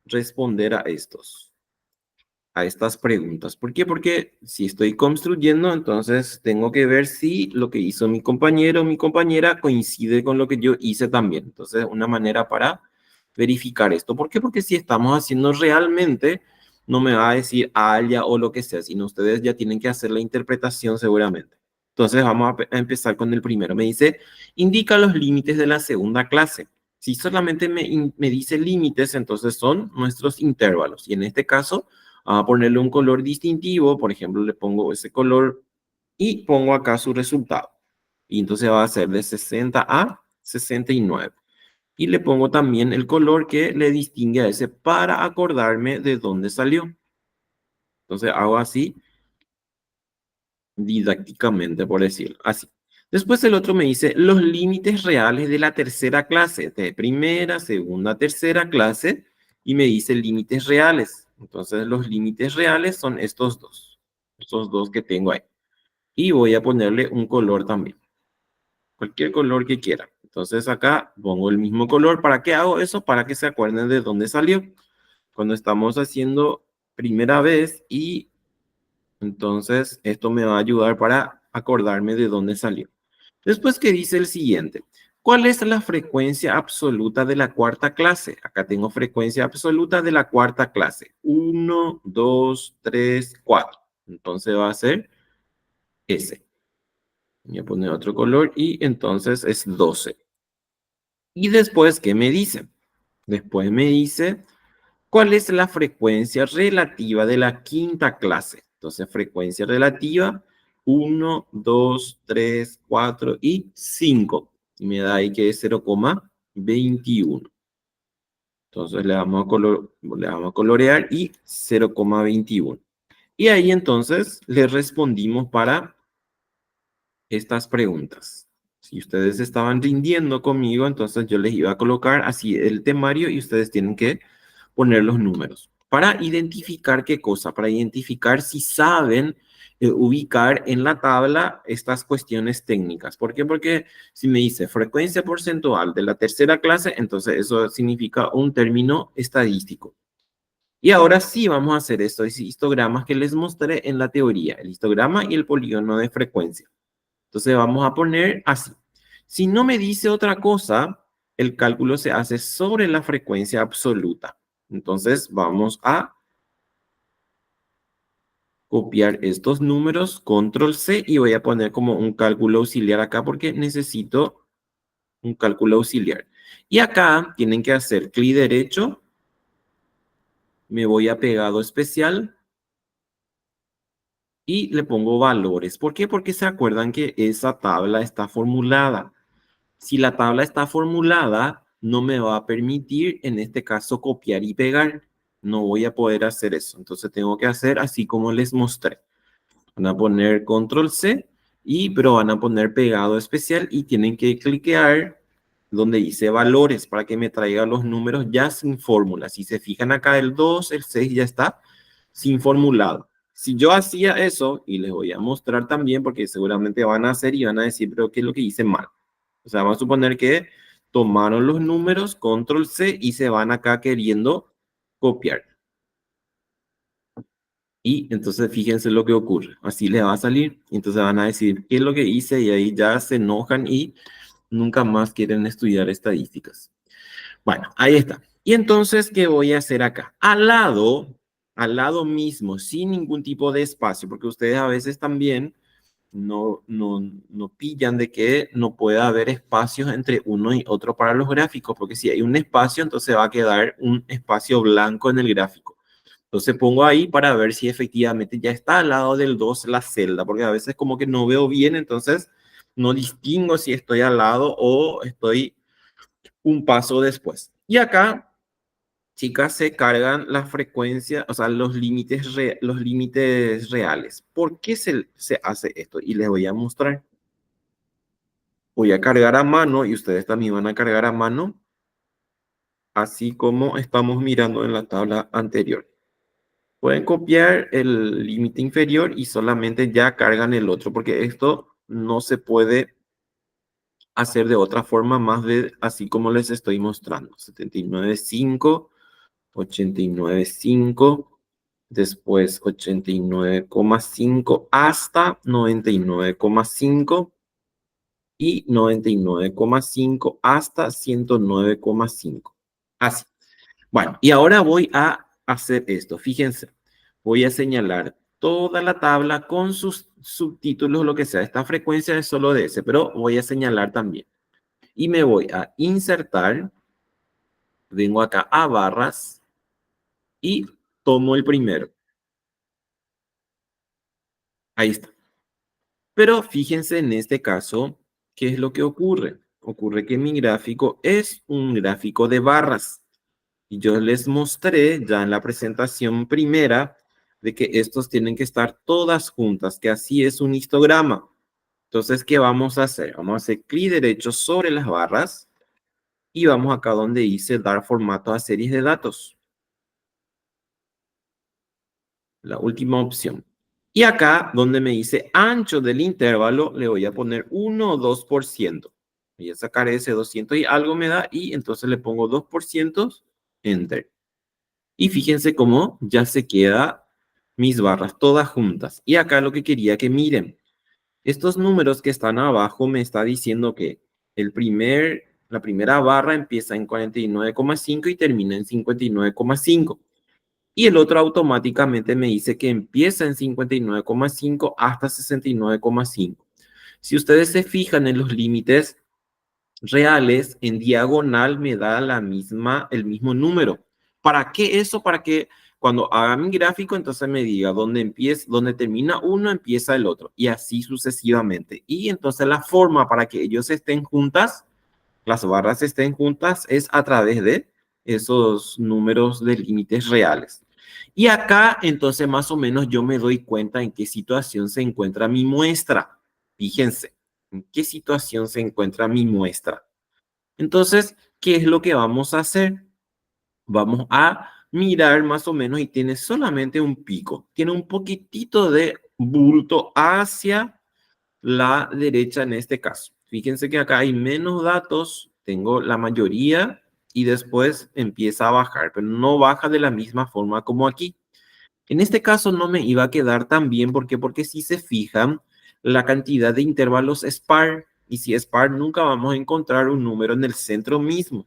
responder a estas preguntas. ¿Por qué? Porque si estoy construyendo, entonces tengo que ver si lo que hizo mi compañero o mi compañera coincide con lo que yo hice también. Entonces, una manera para verificar esto. ¿Por qué? Porque si estamos haciendo realmente, no me va a decir Alia o lo que sea, sino ustedes ya tienen que hacer la interpretación seguramente. Entonces, vamos a empezar con el primero. Me dice, indica los límites de la segunda clase. Si solamente me dice límites, entonces son nuestros intervalos. Y en este caso, vamos a ponerle un color distintivo. Por ejemplo, le pongo ese color y pongo acá su resultado. Y entonces va a ser de 60 a 69. Y le pongo también el color que le distingue a ese para acordarme de dónde salió. Entonces hago así, didácticamente, por decirlo así. Después el otro me dice los límites reales de la tercera clase, de primera, segunda, tercera clase, y me dice límites reales. Entonces los límites reales son estos dos que tengo ahí. Y voy a ponerle un color también, cualquier color que quiera. Entonces acá pongo el mismo color. ¿Para qué hago eso? Para que se acuerden de dónde salió. Cuando estamos haciendo primera vez y entonces esto me va a ayudar para acordarme de dónde salió. Después que dice el siguiente, ¿cuál es la frecuencia absoluta de la cuarta clase? Acá tengo frecuencia absoluta de la cuarta clase. 1, 2, 3, 4. Entonces va a ser ese. Voy a poner otro color y entonces es 12. Y después, ¿qué me dice? Después me dice, ¿cuál es la frecuencia relativa de la quinta clase? Entonces, frecuencia relativa, 1, 2, 3, 4 y 5. Y me da ahí que es 0,21. Entonces, le vamos a colorear y 0,21. Y ahí entonces le respondimos para estas preguntas. Si ustedes estaban rindiendo conmigo, entonces yo les iba a colocar así el temario y ustedes tienen que poner los números. Para identificar qué cosa, para identificar si saben ubicar en la tabla estas cuestiones técnicas. ¿Por qué? Porque si me dice frecuencia porcentual de la tercera clase, entonces eso significa un término estadístico. Y ahora sí vamos a hacer estos histogramas que les mostré en la teoría, el histograma y el polígono de frecuencia. Entonces vamos a poner así. Si no me dice otra cosa, el cálculo se hace sobre la frecuencia absoluta. Entonces vamos a copiar estos números, control C, y voy a poner como un cálculo auxiliar acá porque necesito un cálculo auxiliar. Y acá tienen que hacer clic derecho, me voy a pegado especial y le pongo valores. ¿Por qué? Porque se acuerdan que esa tabla está formulada. Si la tabla está formulada, no me va a permitir, en este caso, copiar y pegar. No voy a poder hacer eso. Entonces tengo que hacer así como les mostré. Van a poner control C, pero van a poner pegado especial y tienen que cliquear donde dice valores para que me traiga los números ya sin fórmula. Si se fijan acá, el 2, el 6 ya está sin formulado. Si yo hacía eso, y les voy a mostrar también, porque seguramente van a hacer y van a decir, pero ¿qué es lo que hice mal? O sea, vamos a suponer que tomaron los números, control C, y se van acá queriendo copiar. Y entonces fíjense lo que ocurre. Así les va a salir. Y entonces van a decir, ¿qué es lo que hice? Y ahí ya se enojan y nunca más quieren estudiar estadísticas. Bueno, ahí está. Y entonces, ¿qué voy a hacer acá? Al lado mismo, sin ningún tipo de espacio, porque ustedes a veces también no pillan de que no pueda haber espacios entre uno y otro para los gráficos, porque si hay un espacio, entonces va a quedar un espacio blanco en el gráfico. Entonces pongo ahí para ver si efectivamente ya está al lado del 2 la celda, porque a veces como que no veo bien, entonces no distingo si estoy al lado o estoy un paso después. Y acá, chicas, se cargan la frecuencia, o sea, los límites reales. ¿Por qué se hace esto? Y les voy a mostrar. Voy a cargar a mano y ustedes también van a cargar a mano, así como estamos mirando en la tabla anterior. Pueden copiar el límite inferior y solamente ya cargan el otro, porque esto no se puede hacer de otra forma más de así como les estoy mostrando. 79,5, 89,5, después 89,5 hasta 99,5 y 99,5 hasta 109,5. Así. Bueno, y ahora voy a hacer esto. Fíjense, voy a señalar toda la tabla con sus subtítulos, lo que sea. Esta frecuencia es solo de ese, pero voy a señalar también. Y me voy a insertar vengo acá a barras y tomo el primero. Ahí está. Pero fíjense en este caso, ¿qué es lo que ocurre? Ocurre que mi gráfico es un gráfico de barras. Y yo les mostré ya en la presentación primera de que estos tienen que estar todas juntas, que así es un histograma. Entonces, ¿qué vamos a hacer? Vamos a hacer clic derecho sobre las barras y vamos acá donde dice dar formato a series de datos. La última opción. Y acá donde me dice ancho del intervalo, le voy a poner 1 o 2%. Voy a sacar ese 200 y algo me da y entonces le pongo 2%, enter. Y fíjense cómo ya se queda mis barras todas juntas. Y acá lo que quería que miren, estos números que están abajo me está diciendo que la primera barra empieza en 49,5 y termina en 59,5. Y el otro automáticamente me dice que empieza en 59,5 hasta 69,5. Si ustedes se fijan en los límites reales, en diagonal me da el mismo número. ¿Para qué eso? Para que cuando haga mi gráfico, entonces me diga dónde termina uno, empieza el otro. Y así sucesivamente. Y entonces la forma para que ellos estén juntas, las barras estén juntas, es a través de esos números de límites reales. Y acá, entonces, más o menos yo me doy cuenta en qué situación se encuentra mi muestra. Fíjense, en qué situación se encuentra mi muestra. Entonces, ¿qué es lo que vamos a hacer? Vamos a mirar más o menos y tiene solamente un pico. Tiene un poquitito de bulto hacia la derecha en este caso. Fíjense que acá hay menos datos, tengo la mayoría y después empieza a bajar, pero no baja de la misma forma como aquí. En este caso no me iba a quedar tan bien, ¿por qué? Porque si se fijan, la cantidad de intervalos es par, y si es par nunca vamos a encontrar un número en el centro mismo.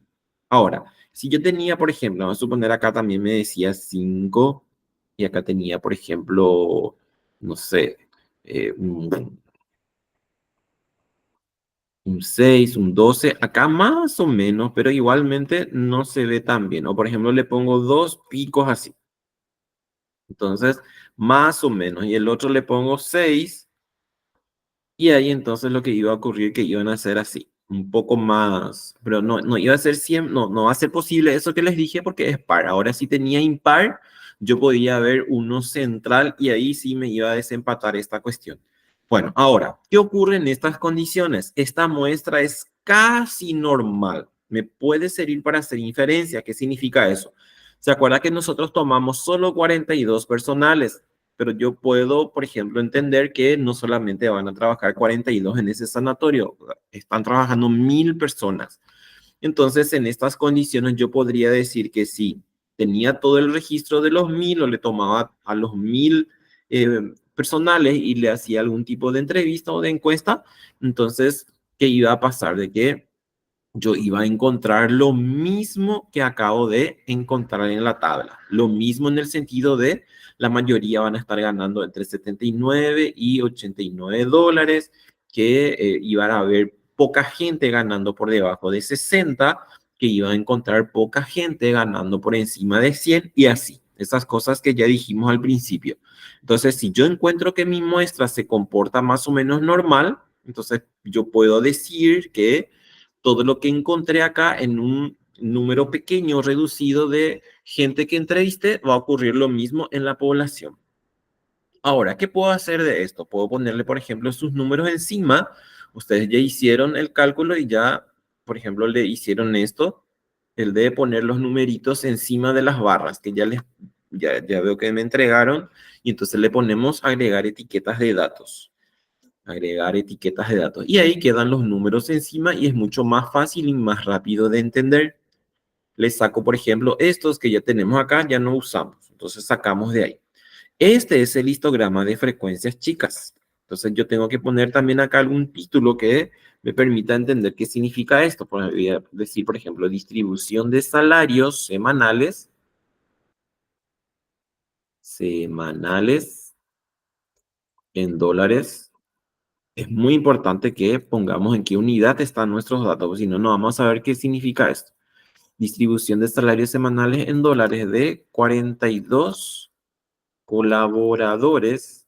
Ahora, si yo tenía, por ejemplo, vamos a suponer acá también me decía 5, y acá tenía, por ejemplo, no sé, un 6, un 12, acá más o menos, pero igualmente no se ve tan bien. O por ejemplo, le pongo dos picos así. Entonces, más o menos. Y el otro le pongo 6. Y ahí entonces lo que iba a ocurrir que iban a ser así. Un poco más. Pero no iba a ser 100. No va a ser posible eso que les dije porque es par. Ahora si tenía impar, yo podía ver uno central y ahí sí me iba a desempatar esta cuestión. Bueno, ahora, ¿qué ocurre en estas condiciones? Esta muestra es casi normal. Me puede servir para hacer inferencia. ¿Qué significa eso? ¿Se acuerda que nosotros tomamos solo 42 personales? Pero yo puedo, por ejemplo, entender que no solamente van a trabajar 42 en ese sanatorio, están trabajando 1000 personas. Entonces, en estas condiciones yo podría decir que si tenía todo el registro de los 1000 o le tomaba a los 1000 personales y le hacía algún tipo de entrevista o de encuesta, entonces, ¿qué iba a pasar? De que yo iba a encontrar lo mismo que acabo de encontrar en la tabla. Lo mismo en el sentido de la mayoría van a estar ganando entre 79 y 89 dólares, que iban a haber poca gente ganando por debajo de 60, que iba a encontrar poca gente ganando por encima de 100 y así. Esas cosas que ya dijimos al principio. Entonces, si yo encuentro que mi muestra se comporta más o menos normal, entonces yo puedo decir que todo lo que encontré acá en un número pequeño, reducido de gente que entrevisté, va a ocurrir lo mismo en la población. Ahora, ¿qué puedo hacer de esto? Puedo ponerle, por ejemplo, sus números encima. Ustedes ya hicieron el cálculo y ya, por ejemplo, le hicieron esto, el de poner los numeritos encima de las barras, que ya veo que me entregaron, y entonces le ponemos agregar etiquetas de datos. Agregar etiquetas de datos. Y ahí quedan los números encima y es mucho más fácil y más rápido de entender. Les saco, por ejemplo, estos que ya tenemos acá, ya no usamos. Entonces sacamos de ahí. Este es el histograma de frecuencias chicas. Entonces yo tengo que poner también acá algún título que me permita entender qué significa esto. Voy a decir, por ejemplo, distribución de salarios semanales en dólares. Es muy importante que pongamos en qué unidad están nuestros datos, porque si no, no vamos a saber qué significa esto. distribución de salarios semanales en dólares de 42 colaboradores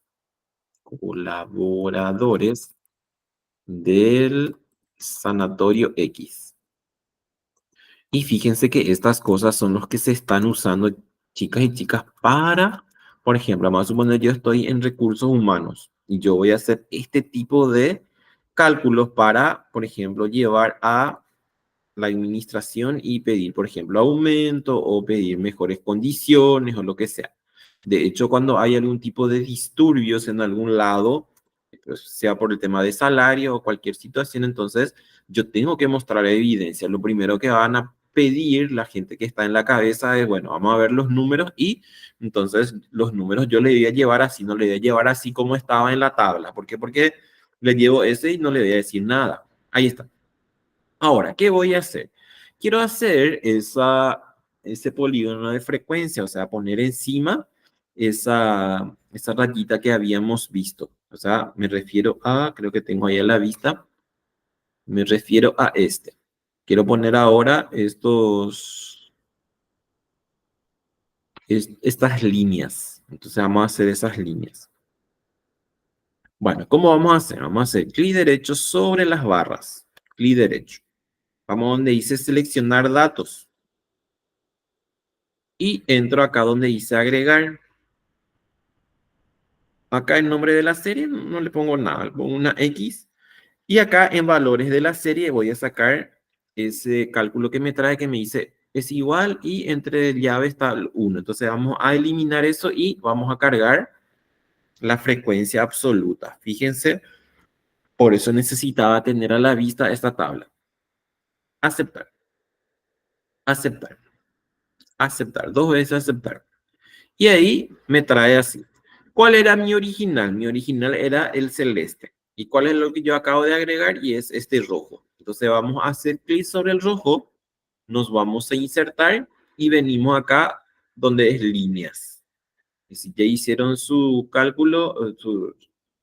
del Sanatorio X. Y fíjense que estas cosas son los que se están usando, chicas y chicas, para, por ejemplo, vamos a suponer yo estoy en recursos humanos y yo voy a hacer este tipo de cálculos para, por ejemplo, llevar a la administración y pedir, por ejemplo, aumento o pedir mejores condiciones o lo que sea. De hecho, cuando hay algún tipo de disturbios en algún lado, pues, sea por el tema de salario o cualquier situación, entonces yo tengo que mostrar evidencia. Lo primero que van a pedir la gente que está en la cabeza es, bueno, vamos a ver los números y entonces los números yo le voy a llevar así, no le voy a llevar así como estaba en la tabla. ¿Por qué? Porque le llevo ese y no le voy a decir nada. Ahí está. Ahora, ¿qué voy a hacer? Quiero hacer ese polígono de frecuencia, o sea, poner encima esa rayita que habíamos visto. O sea, me refiero a, creo que tengo ahí a la vista, me refiero a este. Quiero poner ahora estas líneas. Entonces vamos a hacer esas líneas. Bueno, ¿cómo vamos a hacer? Vamos a hacer clic derecho sobre las barras. Clic derecho. Vamos donde dice seleccionar datos. Y entro acá donde dice agregar. Acá el nombre de la serie no le pongo nada, le pongo una X. Y acá en valores de la serie voy a sacar ese cálculo que me trae que me dice es igual y entre llave está el 1. Entonces vamos a eliminar eso y vamos a cargar la frecuencia absoluta. Fíjense, por eso necesitaba tener a la vista esta tabla. Aceptar, aceptar, aceptar, dos veces aceptar. Y ahí me trae así. ¿Cuál era mi original? Mi original era el celeste. ¿Y cuál es lo que yo acabo de agregar? Y es este rojo. Entonces vamos a hacer clic sobre el rojo, nos vamos a insertar y venimos acá donde es líneas. Y si ya hicieron su cálculo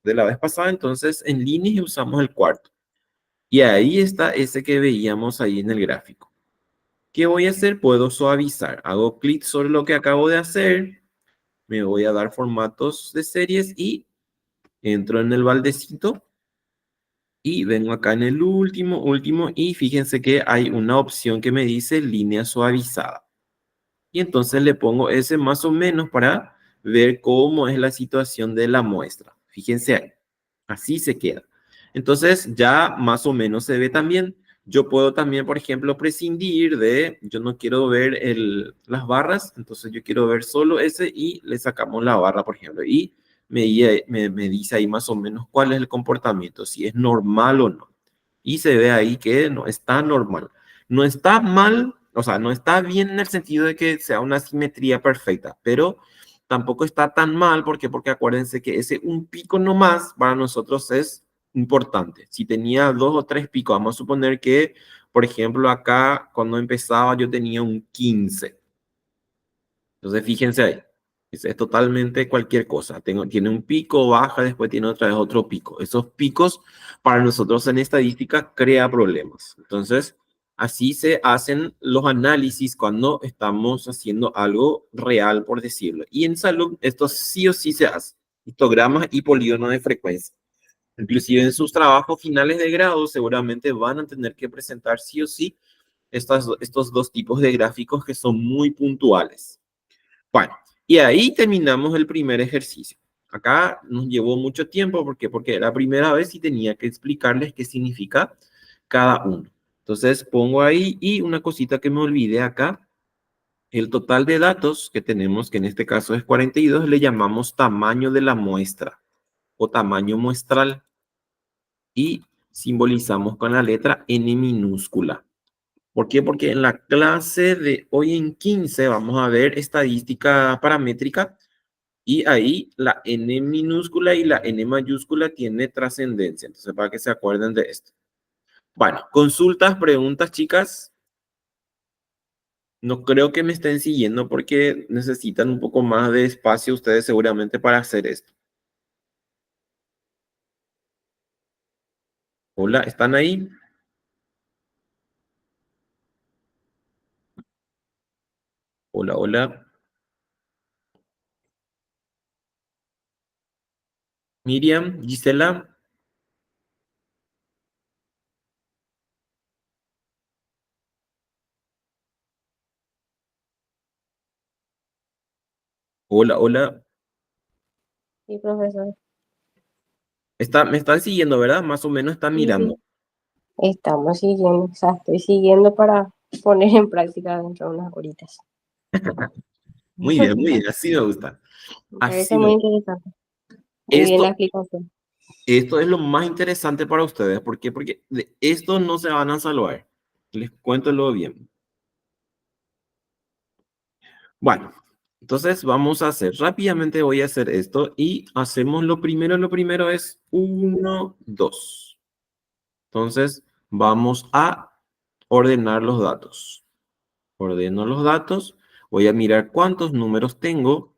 de la vez pasada, entonces en líneas usamos el cuarto. Y ahí está ese que veíamos ahí en el gráfico. ¿Qué voy a hacer? Puedo suavizar. Hago clic sobre lo que acabo de hacer. Me voy a dar formatos de series y entro en el baldecito y vengo acá en el último y fíjense que hay una opción que me dice línea suavizada. Y entonces le pongo ese más o menos para ver cómo es la situación de la muestra. Fíjense ahí, así se queda. Entonces ya más o menos se ve también. Yo puedo también, por ejemplo, prescindir yo no quiero ver las barras, entonces yo quiero ver solo ese y le sacamos la barra, por ejemplo, y me dice ahí más o menos cuál es el comportamiento, si es normal o no. Y se ve ahí que no está normal. No está mal, o sea, no está bien en el sentido de que sea una simetría perfecta, pero tampoco está tan mal porque acuérdense que ese un pico nomás para nosotros es importante. Si tenía dos o tres picos, vamos a suponer que, por ejemplo, acá cuando empezaba yo tenía un 15. Entonces, fíjense ahí. Es totalmente cualquier cosa. Tiene un pico, baja, después tiene otra vez otro pico. Esos picos para nosotros en estadística crea problemas. Entonces, así se hacen los análisis cuando estamos haciendo algo real, por decirlo. Y en salud, esto sí o sí se hace. Histogramas y polígono de frecuencia. Inclusive en sus trabajos finales de grado seguramente van a tener que presentar sí o sí estos dos tipos de gráficos que son muy puntuales. Bueno, y ahí terminamos el primer ejercicio. Acá nos llevó mucho tiempo porque era la primera vez y tenía que explicarles qué significa cada uno. Entonces pongo ahí y una cosita que me olvidé acá, el total de datos que tenemos, que en este caso es 42, le llamamos tamaño de la muestra o tamaño muestral y simbolizamos con la letra N minúscula. ¿Por qué? Porque en la clase de hoy en 15 vamos a ver estadística paramétrica y ahí la N minúscula y la N mayúscula tiene trascendencia. Entonces, para que se acuerden de esto. Bueno, consultas, preguntas, chicas. No creo que me estén siguiendo porque necesitan un poco más de espacio ustedes seguramente para hacer esto. Hola, ¿están ahí? Hola, hola. Miriam, Gisela. Hola, hola. Sí, profesor. Me están siguiendo, ¿verdad? Más o menos están Sí, mirando. sí. Estamos siguiendo, o sea, estoy siguiendo para poner en práctica dentro de unas horitas. Muy bien, así me gusta. Me parece Así me muy gusta. interesante. Muy bien la Esto, explicación. esto es lo más interesante para ustedes. ¿Por qué? Porque de esto no se van a salvar. Les cuento lo bien. Bueno, entonces vamos a hacer, rápidamente voy a hacer esto y hacemos lo primero es 1, 2. Entonces vamos a ordenar los datos. Ordeno los datos, voy a mirar cuántos números tengo.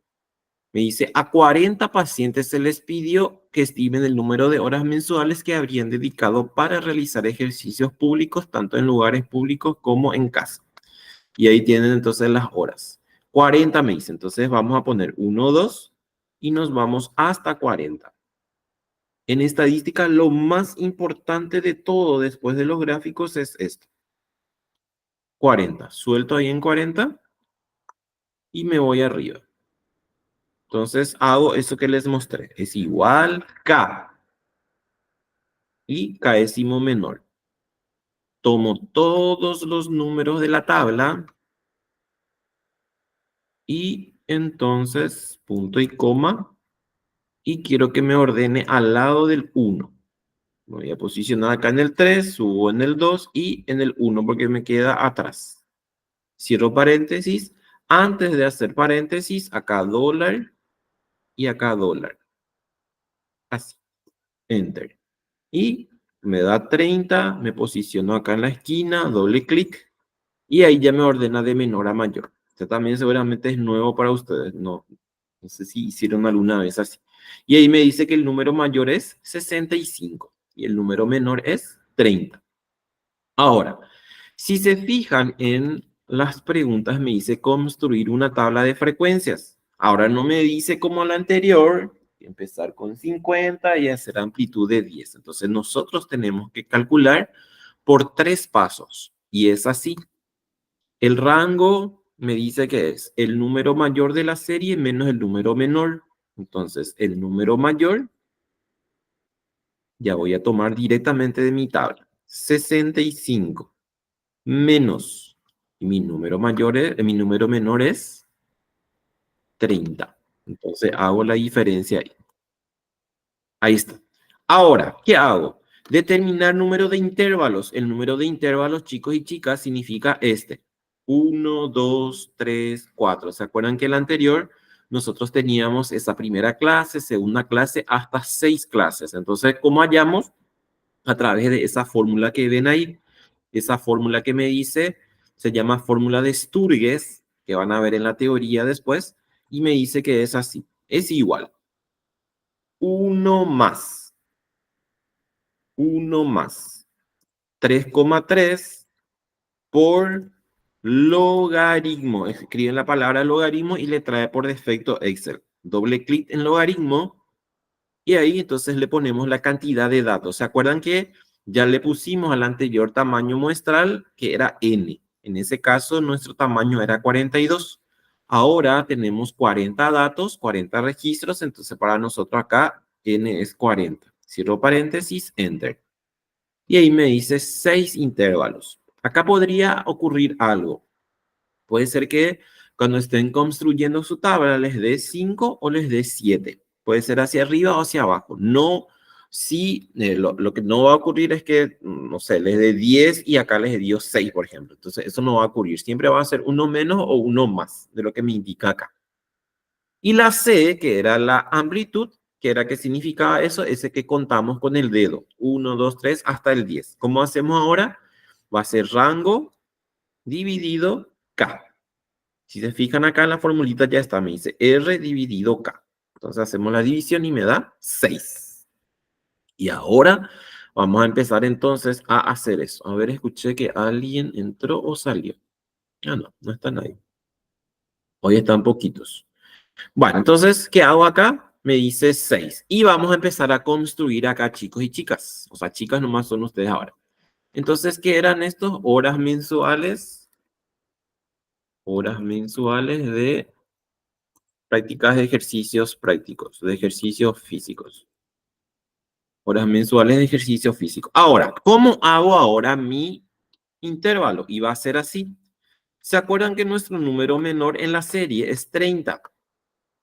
Me dice, a 40 pacientes se les pidió que estimen el número de horas mensuales que habrían dedicado para realizar ejercicios públicos, tanto en lugares públicos como en casa. Y ahí tienen entonces las horas. 40 me dice, entonces vamos a poner 1, 2 y nos vamos hasta 40. En estadística, lo más importante de todo después de los gráficos es esto. 40. Suelto ahí en 40 y me voy arriba. Entonces hago eso que les mostré. Es igual K y Késimo menor. Tomo todos los números de la tabla y entonces punto y coma y quiero que me ordene al lado del 1. Voy a posicionar acá en el 3, subo en el 2 y en el 1 porque me queda atrás. Cierro paréntesis. Antes de hacer paréntesis, acá dólar y acá dólar. Así. Enter. Y me da 30, me posiciono acá en la esquina, doble clic y ahí ya me ordena de menor a mayor. Este también seguramente es nuevo para ustedes. No sé si hicieron alguna vez así. Y ahí me dice que el número mayor es 65 y el número menor es 30. Ahora, si se fijan en las preguntas, me dice construir una tabla de frecuencias. Ahora no me dice como la anterior, empezar con 50 y hacer amplitud de 10. Entonces nosotros tenemos que calcular por 3 pasos. Y es así. El rango me dice que es el número mayor de la serie menos el número menor. Entonces, el número mayor ya voy a tomar directamente de mi tabla. 65 menos mi número menor es 30. Entonces hago la diferencia ahí. Ahí está. Ahora, ¿qué hago? Determinar número de intervalos. El número de intervalos, chicos y chicas, significa este. 1, 2, 3, 4. ¿Se acuerdan que el anterior nosotros teníamos esa primera clase, segunda clase, hasta 6 clases? Entonces, ¿cómo hallamos? A través de esa fórmula que ven ahí. Esa fórmula que me dice se llama fórmula de Sturges, que van a ver en la teoría después, y me dice que es así. Es igual. 1 más 1 más 3,3 por logaritmo. Escriben la palabra logaritmo y le trae por defecto Excel. Doble clic en logaritmo y ahí entonces le ponemos la cantidad de datos. ¿Se acuerdan que ya le pusimos al anterior tamaño muestral que era n? En ese caso nuestro tamaño era 42. Ahora tenemos 40 datos, 40 registros, entonces para nosotros acá n es 40. Cierro paréntesis, enter. Y ahí me dice 6 intervalos. Acá podría ocurrir algo. Puede ser que cuando estén construyendo su tabla les dé 5 o les dé 7. Puede ser hacia arriba o hacia abajo. No, si lo que no va a ocurrir es que, no sé, les dé 10 y acá les dio 6, por ejemplo. Entonces, eso no va a ocurrir. Siempre va a ser uno menos o uno más de lo que me indica acá. Y la C, que era la amplitud, que era que significaba eso, ese que contamos con el dedo. 1, 2, 3, hasta el 10. ¿Cómo hacemos ahora? Va a ser rango dividido K. Si se fijan acá en la formulita ya está, me dice R dividido K. Entonces hacemos la división y me da 6. Y ahora vamos a empezar entonces a hacer eso. A ver, escuché que alguien entró o salió. Ah, no, no está nadie. Hoy están poquitos. Bueno, entonces, ¿qué hago acá? Me dice 6. Y vamos a empezar a construir acá chicos y chicas. O sea, chicas nomás son ustedes ahora. Entonces, ¿qué eran estos? Horas mensuales. Horas mensuales de prácticas de ejercicios prácticos, de ejercicios físicos. Horas mensuales de ejercicio físico. Ahora, ¿cómo hago ahora mi intervalo? Y va a ser así. ¿Se acuerdan que nuestro número menor en la serie es 30?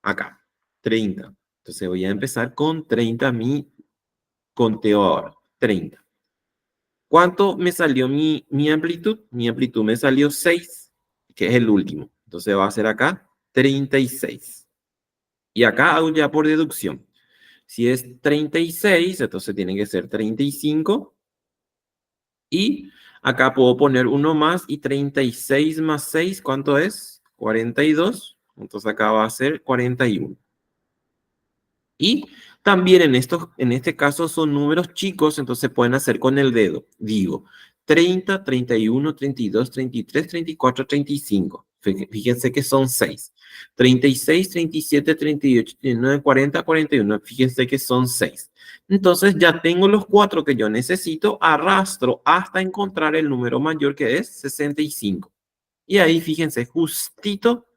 Acá, 30. Entonces voy a empezar con 30 mi conteo ahora. 30. ¿Cuánto me salió mi amplitud? Mi amplitud me salió 6, que es el último. Entonces va a ser acá 36. Y acá hago ya por deducción. Si es 36, entonces tiene que ser 35. Y acá puedo poner uno más y 36 más 6, ¿cuánto es? 42. Entonces acá va a ser 41. Y también en este caso son números chicos, entonces pueden hacer con el dedo. Digo, 30, 31, 32, 33, 34, 35. Fíjense que son 6. 36, 37, 38, 39, 40, 41. Fíjense que son 6. Entonces ya tengo los 4 que yo necesito, arrastro hasta encontrar el número mayor que es 65. Y ahí fíjense, justito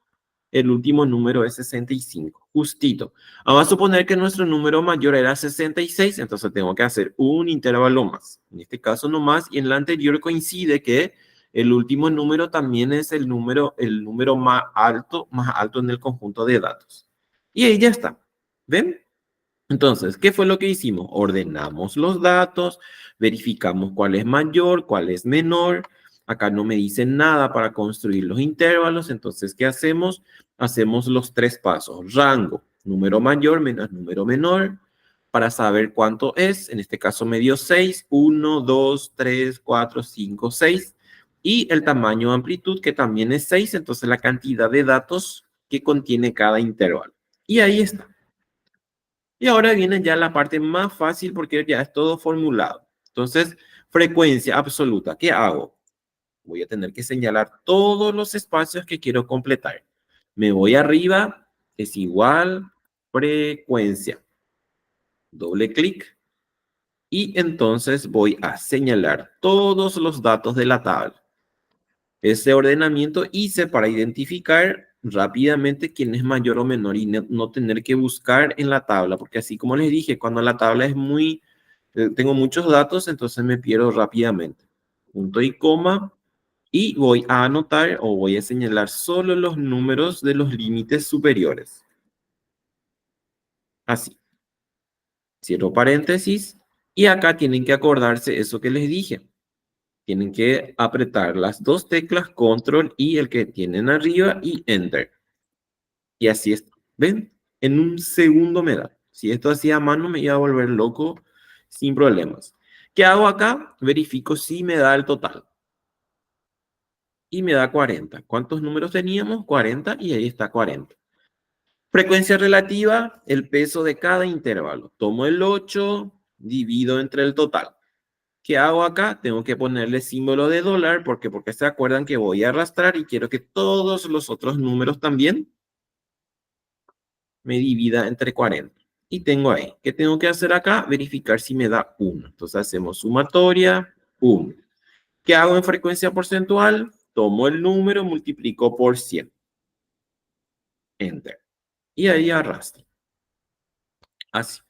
el último número es 65, justito. Vamos a suponer que nuestro número mayor era 66, entonces tengo que hacer un intervalo más. En este caso no más, y en la anterior coincide que el último número también es el número más alto en el conjunto de datos. Y ahí ya está. ¿Ven? Entonces, ¿qué fue lo que hicimos? Ordenamos los datos, verificamos cuál es mayor, cuál es menor. Acá no me dicen nada para construir los intervalos, entonces, ¿qué hacemos? Hacemos los 3 pasos. Rango, número mayor menos número menor, para saber cuánto es. En este caso me dio 6, 1, 2, 3, 4, 5, 6. Y el tamaño amplitud, que también es 6, entonces la cantidad de datos que contiene cada intervalo. Y ahí está. Y ahora viene ya la parte más fácil porque ya es todo formulado. Entonces, frecuencia absoluta. ¿Qué hago? Voy a tener que señalar todos los espacios que quiero completar. Me voy arriba, es igual, frecuencia. Doble clic. Y entonces voy a señalar todos los datos de la tabla. Ese ordenamiento hice para identificar rápidamente quién es mayor o menor y no tener que buscar en la tabla, porque así como les dije, cuando la tabla es tengo muchos datos, entonces me pierdo rápidamente. Punto y coma, y voy a anotar o voy a señalar solo los números de los límites superiores. Así. Cierro paréntesis, y acá tienen que acordarse eso que les dije. Tienen que apretar las dos teclas Control y el que tienen arriba y Enter. Y así es. ¿Ven? En un segundo me da. Si esto hacía a mano me iba a volver loco sin problemas. ¿Qué hago acá? Verifico si me da el total. Y me da 40. ¿Cuántos números teníamos? 40 y ahí está 40. Frecuencia relativa, el peso de cada intervalo. Tomo el 8, divido entre el total. ¿Qué hago acá? Tengo que ponerle símbolo de dólar porque se acuerdan que voy a arrastrar y quiero que todos los otros números también me divida entre 40. Y tengo ahí. ¿Qué tengo que hacer acá? Verificar si me da 1. Entonces hacemos sumatoria, 1. ¿Qué hago en frecuencia porcentual? Tomo el número, multiplico por 100. Enter. Y ahí arrastro. Así.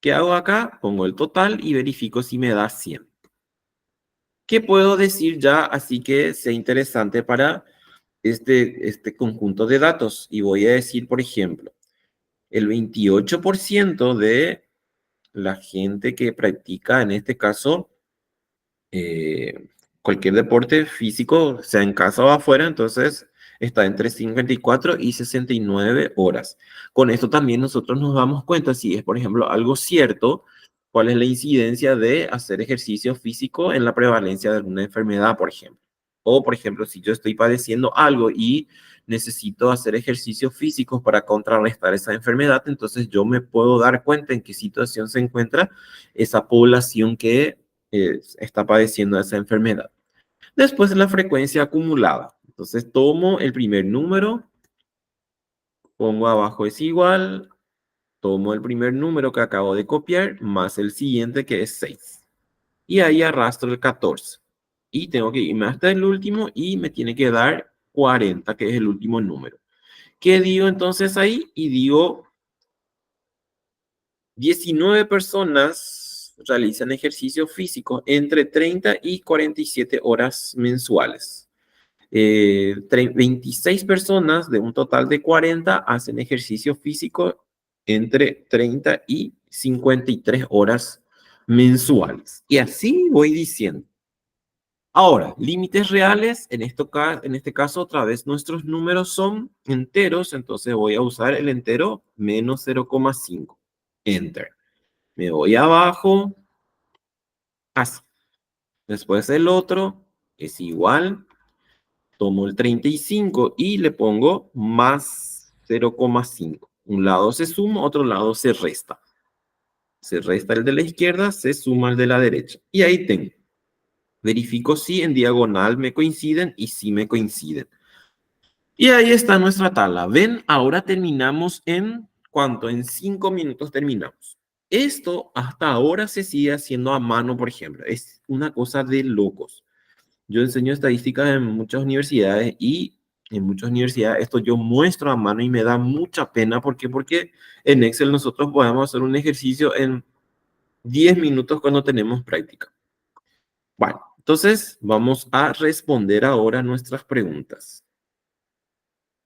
¿Qué hago acá? Pongo el total y verifico si me da 100. ¿Qué puedo decir ya así que sea interesante para este conjunto de datos? Y voy a decir, por ejemplo, el 28% de la gente que practica, en este caso, eh, cualquier deporte físico, sea en casa o afuera, entonces está entre 54 y 69 horas. Con esto también nosotros nos damos cuenta si es, por ejemplo, algo cierto, cuál es la incidencia de hacer ejercicio físico en la prevalencia de alguna enfermedad, por ejemplo. O, por ejemplo, si yo estoy padeciendo algo y necesito hacer ejercicios físicos para contrarrestar esa enfermedad, entonces yo me puedo dar cuenta en qué situación se encuentra esa población que está padeciendo esa enfermedad. Después la frecuencia acumulada. Entonces tomo el primer número, pongo abajo es igual, tomo el primer número que acabo de copiar, más el siguiente que es 6. Y ahí arrastro el 14. Y tengo que irme hasta el último y me tiene que dar 40, que es el último número. ¿Qué digo entonces ahí? Y digo, 19 personas realizan ejercicio físico entre 30 y 47 horas mensuales. 26 personas de un total de 40 hacen ejercicio físico entre 30 y 53 horas mensuales. Y así voy diciendo. Ahora, límites reales, en este caso otra vez nuestros números son enteros, entonces voy a usar el entero menos 0,5. Enter. Me voy abajo, así. Después el otro es igual. Tomo el 35 y le pongo más 0,5. Un lado se suma, otro lado se resta. Se resta el de la izquierda, se suma el de la derecha. Y ahí tengo. Verifico si en diagonal me coinciden y si me coinciden. Y ahí está nuestra tabla. ¿Ven? Ahora terminamos en ¿cuánto? En 5 minutos terminamos. Esto hasta ahora se sigue haciendo a mano, por ejemplo. Es una cosa de locos. Yo enseño estadísticas en muchas universidades y en muchas universidades esto yo muestro a mano y me da mucha pena. ¿Por qué? Porque en Excel nosotros podemos hacer un ejercicio en 10 minutos cuando tenemos práctica. Bueno, entonces vamos a responder ahora nuestras preguntas.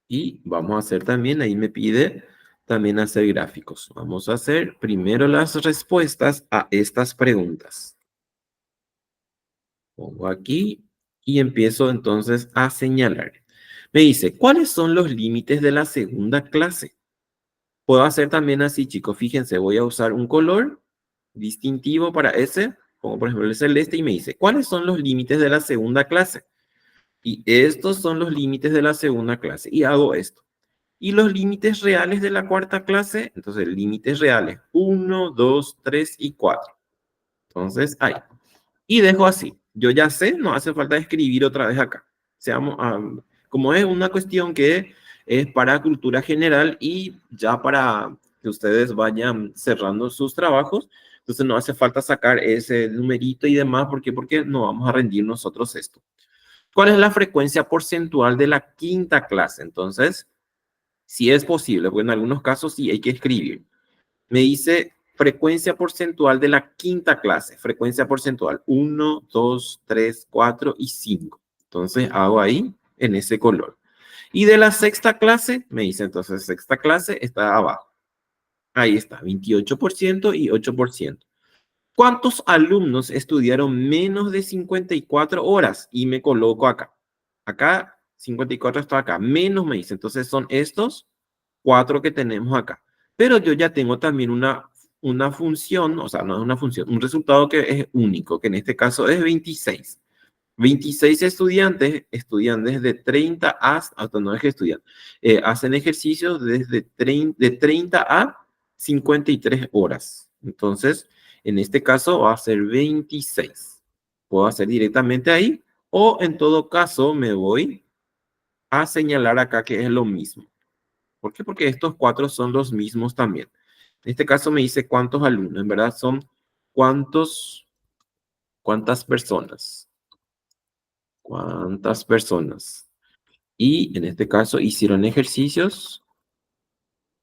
Y vamos a hacer también, ahí me pide también hacer gráficos. Vamos a hacer primero las respuestas a estas preguntas. Pongo aquí y empiezo entonces a señalar. Me dice, ¿cuáles son los límites de la segunda clase? Puedo hacer también así, chicos. Fíjense, voy a usar un color distintivo para ese. Pongo, por ejemplo, el celeste y me dice, ¿cuáles son los límites de la segunda clase? Y estos son los límites de la segunda clase. Y hago esto. Y los límites reales de la cuarta clase, entonces límites reales 1, 2, 3 y 4. Entonces, ahí. Y dejo así. Yo ya sé, no hace falta escribir otra vez acá. Seamos, como es una cuestión que es para cultura general y ya para que ustedes vayan cerrando sus trabajos, entonces no hace falta sacar ese numerito y demás, ¿por qué? Porque no vamos a rendir nosotros esto. ¿Cuál es la frecuencia porcentual de la quinta clase? Entonces, si es posible, porque en algunos casos sí hay que escribir. Me dice frecuencia porcentual de la quinta clase. Frecuencia porcentual 1, 2, 3, 4 y 5. Entonces hago ahí en ese color. Y de la sexta clase, me dice entonces sexta clase está abajo. Ahí está, 28% y 8%. ¿Cuántos alumnos estudiaron menos de 54 horas? Y me coloco acá. Acá, 54 está acá. Menos me dice. Entonces son estos 4 que tenemos acá. Pero yo ya tengo también una función, o sea, no es una función, un resultado que es único, que en este caso es 26. 26 estudiantes estudian desde 30 hasta no es que estudian, hacen ejercicios desde de 30 a 53 horas. Entonces, en este caso va a ser 26. Puedo hacer directamente ahí o en todo caso me voy a señalar acá que es lo mismo. ¿Por qué? Porque estos 4 son los mismos también. En este caso me dice cuántos alumnos, en verdad son cuántas personas. ¿Cuántas personas? Y en este caso hicieron ejercicios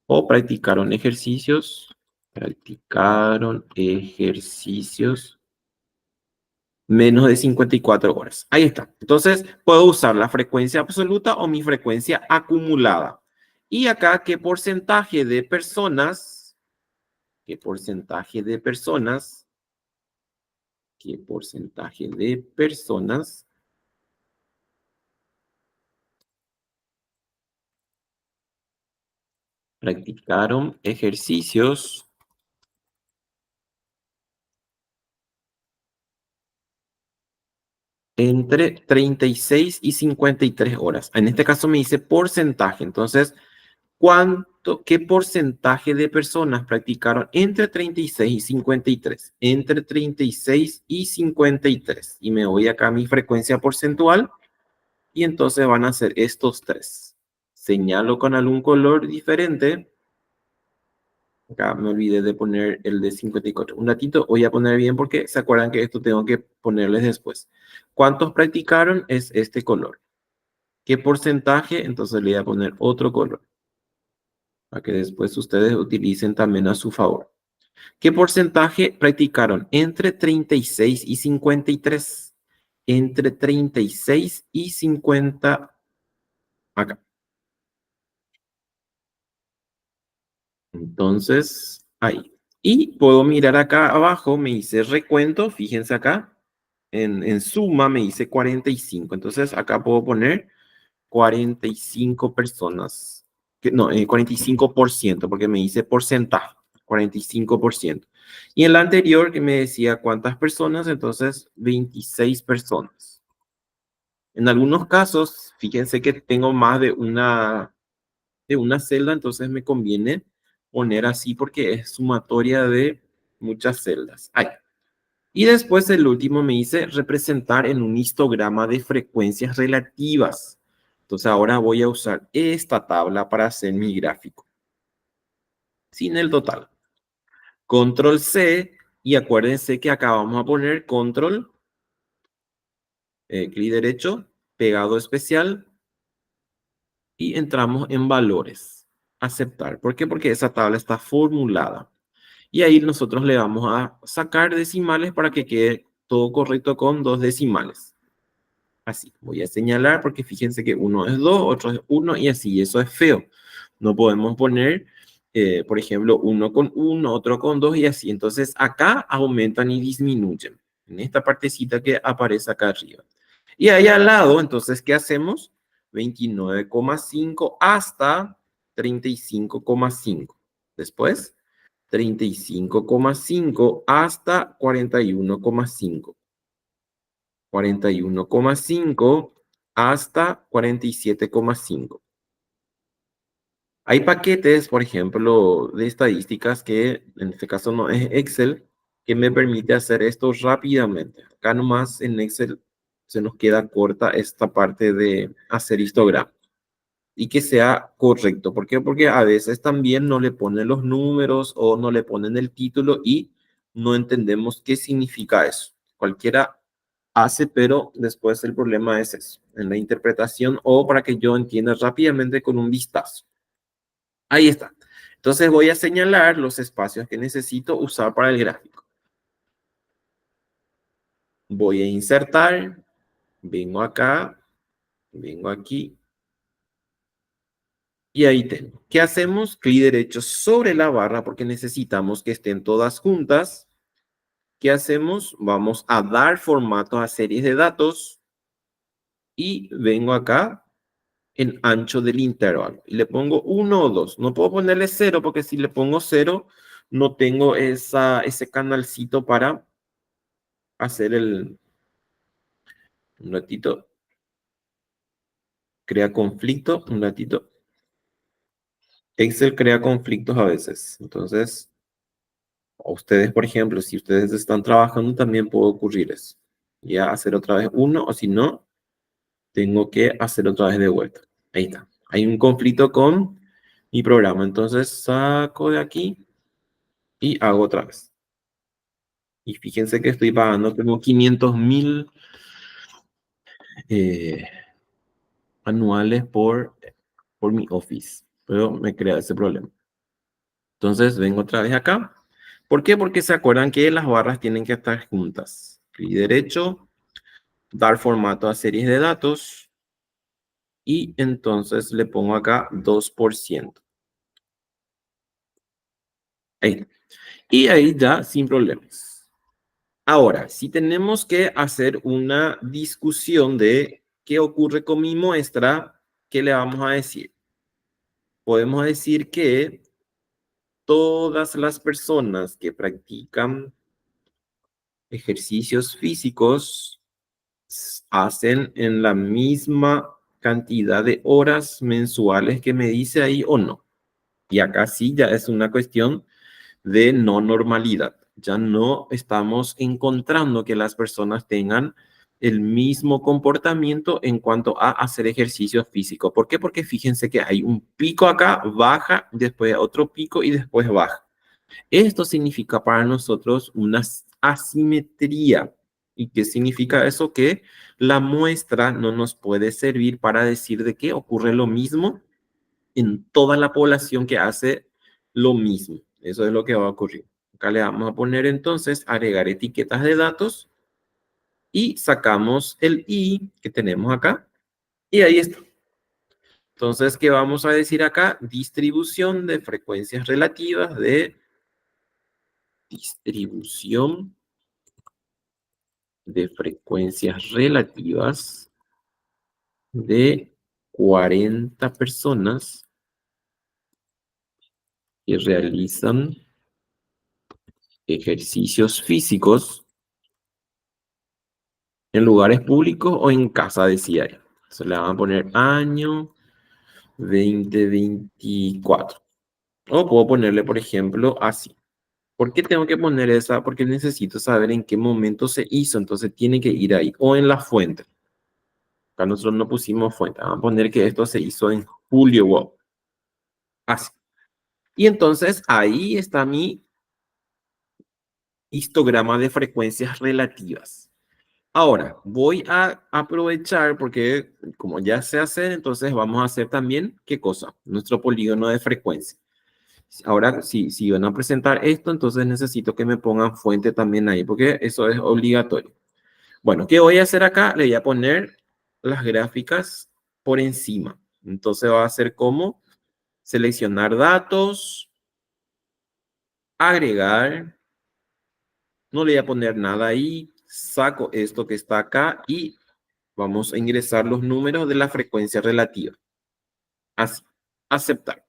o practicaron ejercicios. Practicaron ejercicios menos de 54 horas. Ahí está. Entonces, puedo usar la frecuencia absoluta o mi frecuencia acumulada. Y acá, ¿qué porcentaje de personas? ¿Qué porcentaje de personas? ¿Qué porcentaje de personas practicaron ejercicios entre 36 y 53 horas? En este caso me dice porcentaje. Entonces, ¿qué porcentaje de personas practicaron entre 36 y 53? Entre 36 y 53. Y me voy acá a mi frecuencia porcentual y entonces van a ser estos tres. Señalo con algún color diferente. Acá me olvidé de poner el de 54. Un ratito voy a poner bien porque se acuerdan que esto tengo que ponerles después. ¿Cuántos practicaron? Es este color. ¿Qué porcentaje? Entonces le voy a poner otro color, para que después ustedes utilicen también a su favor. ¿Qué porcentaje practicaron? Entre 36 y 53. Entre 36 y 50. Acá. Entonces, ahí. Y puedo mirar acá abajo, me hice recuento, fíjense acá. En suma me hice 45. Entonces acá puedo poner 45 personas. No, 45%, porque me hice porcentaje. 45%. Y en la anterior que me decía cuántas personas, entonces 26 personas. En algunos casos, fíjense que tengo más de una celda, entonces me conviene poner así porque es sumatoria de muchas celdas. Ahí. Y después el último me dice representar en un histograma de frecuencias relativas. Entonces ahora voy a usar esta tabla para hacer mi gráfico. Sin el total. Control C, y acuérdense que acá vamos a poner control, clic derecho, pegado especial, y entramos en valores. Aceptar. ¿Por qué? Porque esa tabla está formulada. Y ahí nosotros le vamos a sacar decimales para que quede todo correcto con 2 decimales. Así, voy a señalar porque fíjense que uno es 2, otro es 1 y así, eso es feo. No podemos poner, por ejemplo, uno con 1, otro con 2 y así. Entonces acá aumentan y disminuyen en esta partecita que aparece acá arriba. Y ahí al lado, entonces, ¿qué hacemos? 29,5 hasta 35,5. Después, 35,5 hasta 41,5. 41,5 hasta 47,5. Hay paquetes, por ejemplo, de estadísticas que en este caso no es Excel, que me permite hacer esto rápidamente. Acá nomás en Excel se nos queda corta esta parte de hacer histograma y que sea correcto. ¿Por qué? Porque a veces también no le ponen los números o no le ponen el título y no entendemos qué significa eso. Cualquiera hace, pero después el problema es eso, en la interpretación o para que yo entienda rápidamente con un vistazo. Ahí está. Entonces voy a señalar los espacios que necesito usar para el gráfico. Voy a insertar, vengo acá, vengo aquí, y ahí tengo. ¿Qué hacemos? Clic derecho sobre la barra porque necesitamos que estén todas juntas. ¿Qué hacemos? Vamos a dar formato a series de datos y vengo acá en ancho del intervalo y le pongo 1 o 2. No puedo ponerle 0 porque si le pongo 0 no tengo ese canalcito para hacer el... Un ratito. Crea conflicto. Un ratito. Excel crea conflictos a veces. Entonces, a ustedes, por ejemplo, si ustedes están trabajando, también puede ocurrir eso. Ya hacer otra vez 1 o si no, tengo que hacer otra vez de vuelta. Ahí está. Hay un conflicto con mi programa. Entonces, saco de aquí y hago otra vez. Y fíjense que estoy pagando como 500.000 anuales por mi Office. Pero me crea ese problema. Entonces vengo otra vez acá. ¿Por qué? Porque se acuerdan que las barras tienen que estar juntas. Clic derecho, dar formato a series de datos. Y entonces le pongo acá 2%. Ahí. Y ahí ya sin problemas. Ahora, si tenemos que hacer una discusión de qué ocurre con mi muestra, ¿qué le vamos a decir? Podemos decir que todas las personas que practican ejercicios físicos hacen en la misma cantidad de horas mensuales que me dice ahí o no. Y acá sí ya es una cuestión de no normalidad. Ya no estamos encontrando que las personas tengan el mismo comportamiento en cuanto a hacer ejercicio físico. ¿Por qué? Porque fíjense que hay un pico acá, baja, después otro pico y después baja. Esto significa para nosotros una asimetría. ¿Y qué significa eso? Que la muestra no nos puede servir para decir de que ocurre lo mismo en toda la población que hace lo mismo. Eso es lo que va a ocurrir. Acá le vamos a poner entonces agregar etiquetas de datos y sacamos el i que tenemos acá y ahí está. Entonces, ¿qué vamos a decir acá? Distribución de frecuencias relativas de distribución de frecuencias relativas de 40 personas que realizan ejercicios físicos en lugares públicos o en casa, decía ella. Se le van a poner año 2024. O puedo ponerle, por ejemplo, así. ¿Por qué tengo que poner esa? Porque necesito saber en qué momento se hizo. Entonces tiene que ir ahí. O en la fuente. Acá nosotros no pusimos fuente. Vamos a poner que esto se hizo en julio. Wow. Así. Y entonces ahí está mi histograma de frecuencias relativas. Ahora, voy a aprovechar porque como ya sé hacer, entonces vamos a hacer también, ¿qué cosa? Nuestro polígono de frecuencia. Ahora, si van a presentar esto, entonces necesito que me pongan fuente también ahí, porque eso es obligatorio. Bueno, ¿qué voy a hacer acá? Le voy a poner las gráficas por encima. Entonces va a ser como seleccionar datos, agregar, no le voy a poner nada ahí, saco esto que está acá y vamos a ingresar los números de la frecuencia relativa. Así, aceptar,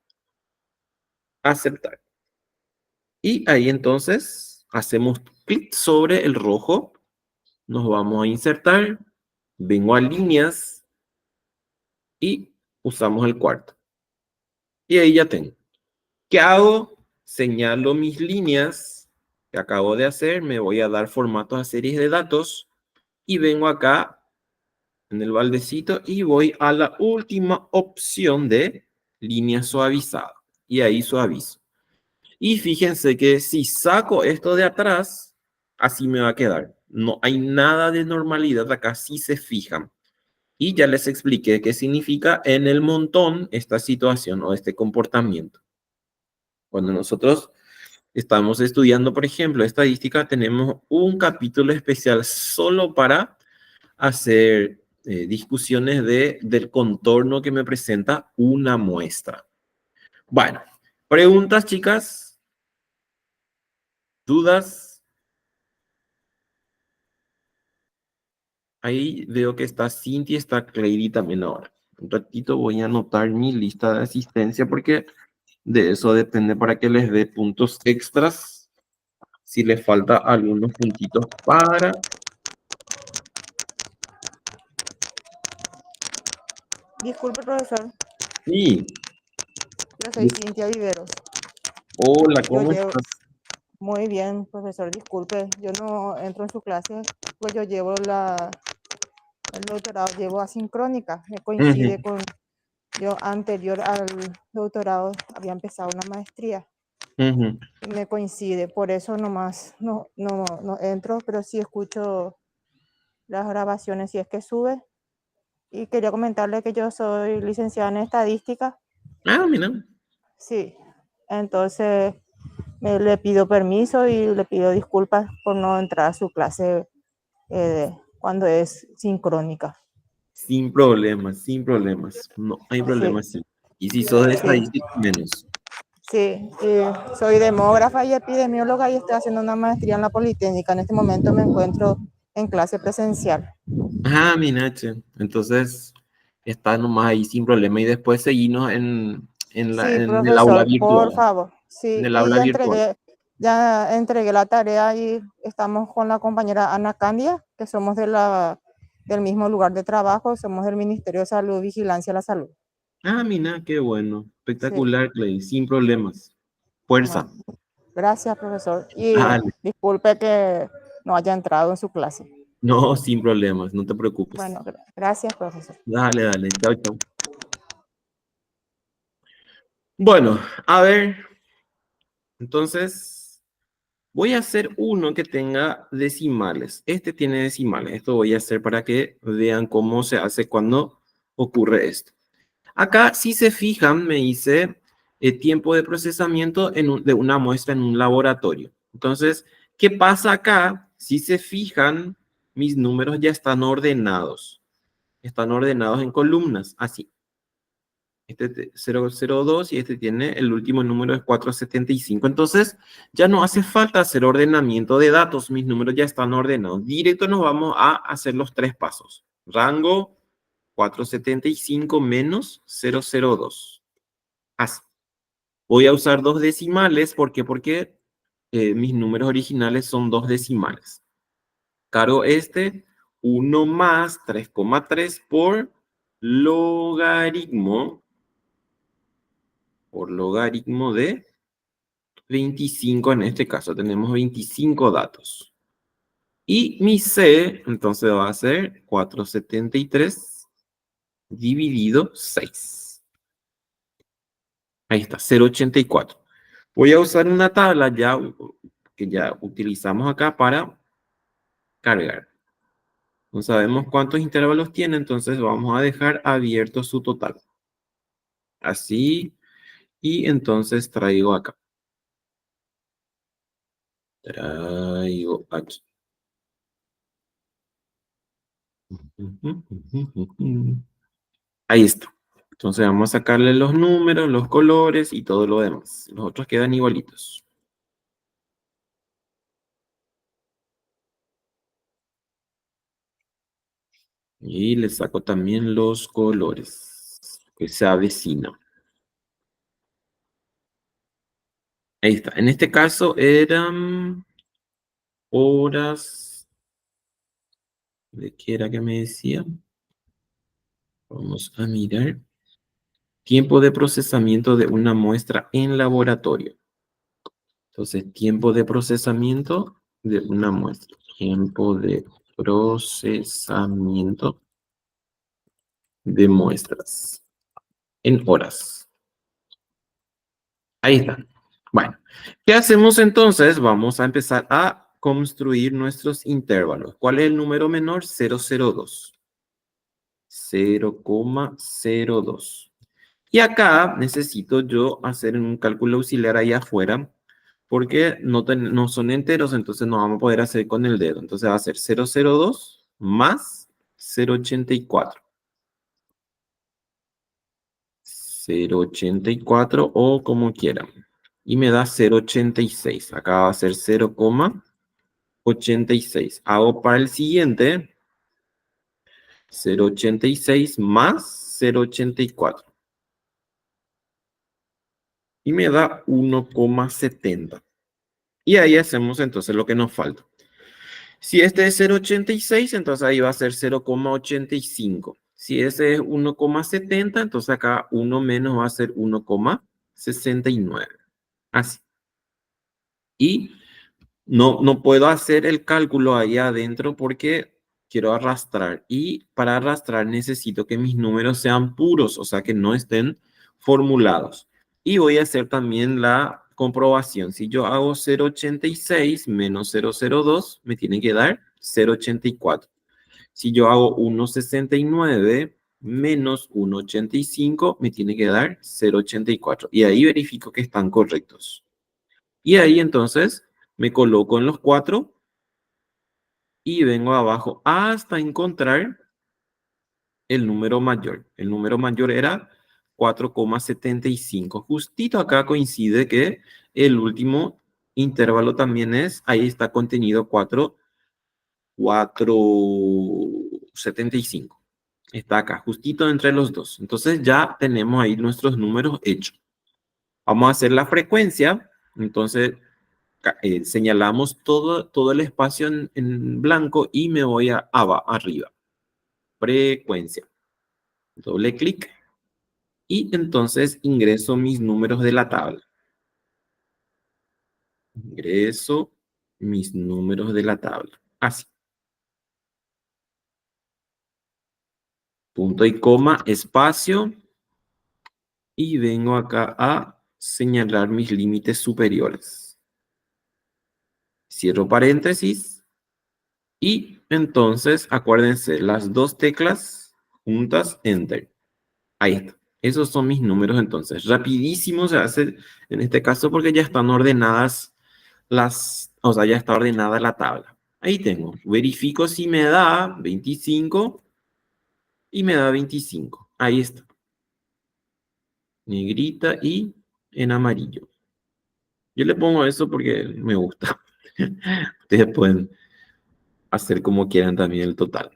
aceptar. Y ahí entonces hacemos clic sobre el rojo, nos vamos a insertar, vengo a líneas y usamos el cuarto. Y ahí ya tengo. ¿Qué hago? Señalo mis líneas que acabo de hacer, me voy a dar formatos a series de datos y vengo acá en el baldecito y voy a la última opción de línea suavizada. Y ahí suavizo. Y fíjense que si saco esto de atrás, así me va a quedar. No hay nada de normalidad acá si se fijan. Y ya les expliqué qué significa en el montón esta situación o este comportamiento. Cuando nosotros estamos estudiando, por ejemplo, estadística, tenemos un capítulo especial solo para hacer discusiones del contorno que me presenta una muestra. Bueno, preguntas, chicas, dudas. Ahí veo que está Cintia, está Clary también ahora. Un ratito voy a anotar mi lista de asistencia porque de eso depende para que les dé puntos extras. Si les falta algunos puntitos para... Disculpe, profesor. Sí. Yo soy Cintia Viveros. Hola, Yo ¿cómo llevo... estás? Muy bien, profesor, disculpe. Yo no entro en su clase, pues yo llevo el doctorado, llevo asincrónica. Me coincide con... Yo anterior al doctorado había empezado una maestría. Me coincide, por eso nomás no entro, pero sí escucho las grabaciones si es que sube. Y quería comentarle que yo soy licenciada en estadística. Ah, mira. Sí, entonces le pido permiso y le pido disculpas por no entrar a su clase cuando es sincrónica. Sin problemas, sin problemas. No hay problemas, sí. Y si sos de estadística, menos. Sí, soy demógrafa y epidemióloga y estoy haciendo una maestría en la Politécnica. En este momento me encuentro en clase presencial. Ah, mi Nacho. Entonces, está nomás ahí sin problema. Y después seguimos en Sí, el aula profesor, por virtual. favor. En Sí, el y aula virtual. ya entregué la tarea y estamos con la compañera Ana Candia, que somos del mismo lugar de trabajo, somos del Ministerio de Salud, Vigilancia a la Salud. Ah, mira, qué bueno. Sí. Espectacular, Clay. Sin problemas. Fuerza. Bueno, gracias, profesor. Y Dale. disculpe que no haya entrado en su clase. No, sin problemas, no te preocupes. Bueno, gracias, profesor. Dale, dale. Chao, chao. Bueno, a ver, entonces voy a hacer uno que tenga decimales. Este tiene decimales. Esto voy a hacer para que vean cómo se hace cuando ocurre esto. Acá, si se fijan, me dice tiempo de procesamiento de una muestra en un laboratorio. Entonces, ¿qué pasa acá? Si se fijan, mis números ya están ordenados. Están ordenados en columnas, así. Este 002 y este tiene el último número es 475. Entonces, ya no hace falta hacer ordenamiento de datos. Mis números ya están ordenados. Directo nos vamos a hacer los tres pasos. Rango 475 menos 002. Así. Voy a usar dos decimales. ¿Por qué? Porque mis números originales son dos decimales. Caro este, 1 más 3,3 por logaritmo de 25, en este caso tenemos 25 datos. Y mi C, entonces va a ser 473 dividido 6. Ahí está, 0,84. Voy a usar una tabla ya que ya utilizamos acá para cargar. No sabemos cuántos intervalos tiene, entonces vamos a dejar abierto su total. Así, y entonces traigo acá. Traigo aquí. Ahí está. Entonces vamos a sacarle los números, los colores y todo lo demás. Los otros quedan igualitos. Y le saco también los colores, que se avecina. Ahí está. En este caso eran horas. ¿De qué era que me decía? Vamos a mirar. Tiempo de procesamiento de una muestra en laboratorio. Entonces, tiempo de procesamiento de una muestra. Tiempo de procesamiento de muestras en horas. Ahí está. Bueno, ¿qué hacemos entonces? Vamos a empezar a construir nuestros intervalos. ¿Cuál es el número menor? 0,02. 0,02. Y acá necesito yo hacer un cálculo auxiliar ahí afuera, porque no son enteros, entonces no vamos a poder hacer con el dedo. Entonces va a ser 0,02 más 0,84. 0,84 o como quieran. Y me da 0,86. Acá va a ser 0,86. Hago para el siguiente 0,86 más 0,84. Y me da 1,70. Y ahí hacemos entonces lo que nos falta. Si este es 0,86, entonces ahí va a ser 0,85. Si ese es 1,70, entonces acá 1 menos va a ser 1,69. Así. Y no puedo hacer el cálculo ahí adentro porque quiero arrastrar. Y para arrastrar necesito que mis números sean puros, o sea que no estén formulados. Y voy a hacer también la comprobación. Si yo hago 0,86 menos 0,02, me tiene que dar 0,84. Si yo hago 1,69 menos 1,85, me tiene que dar 0,84. Y ahí verifico que están correctos. Y ahí entonces me coloco en los 4 y vengo abajo hasta encontrar el número mayor. El número mayor era 4,75. Justito acá coincide que el último intervalo también es, ahí está contenido 4,75. Está acá, justito entre los dos. Entonces ya tenemos ahí nuestros números hechos. Vamos a hacer la frecuencia. Entonces señalamos todo el espacio en blanco y me voy arriba. Frecuencia. Doble clic. Y entonces ingreso mis números de la tabla. Ingreso mis números de la tabla. Así. punto y coma, espacio, y vengo acá a señalar mis límites superiores. Cierro paréntesis, y entonces, acuérdense, las dos teclas juntas, Enter. Ahí está. Esos son mis números entonces. Rapidísimo se hace en este caso porque ya están ordenadas o sea, ya está ordenada la tabla. Ahí tengo. Verifico si me da 25 y me da 25. Ahí está. Negrita y en amarillo. Yo le pongo eso porque me gusta. Ustedes pueden hacer como quieran también el total.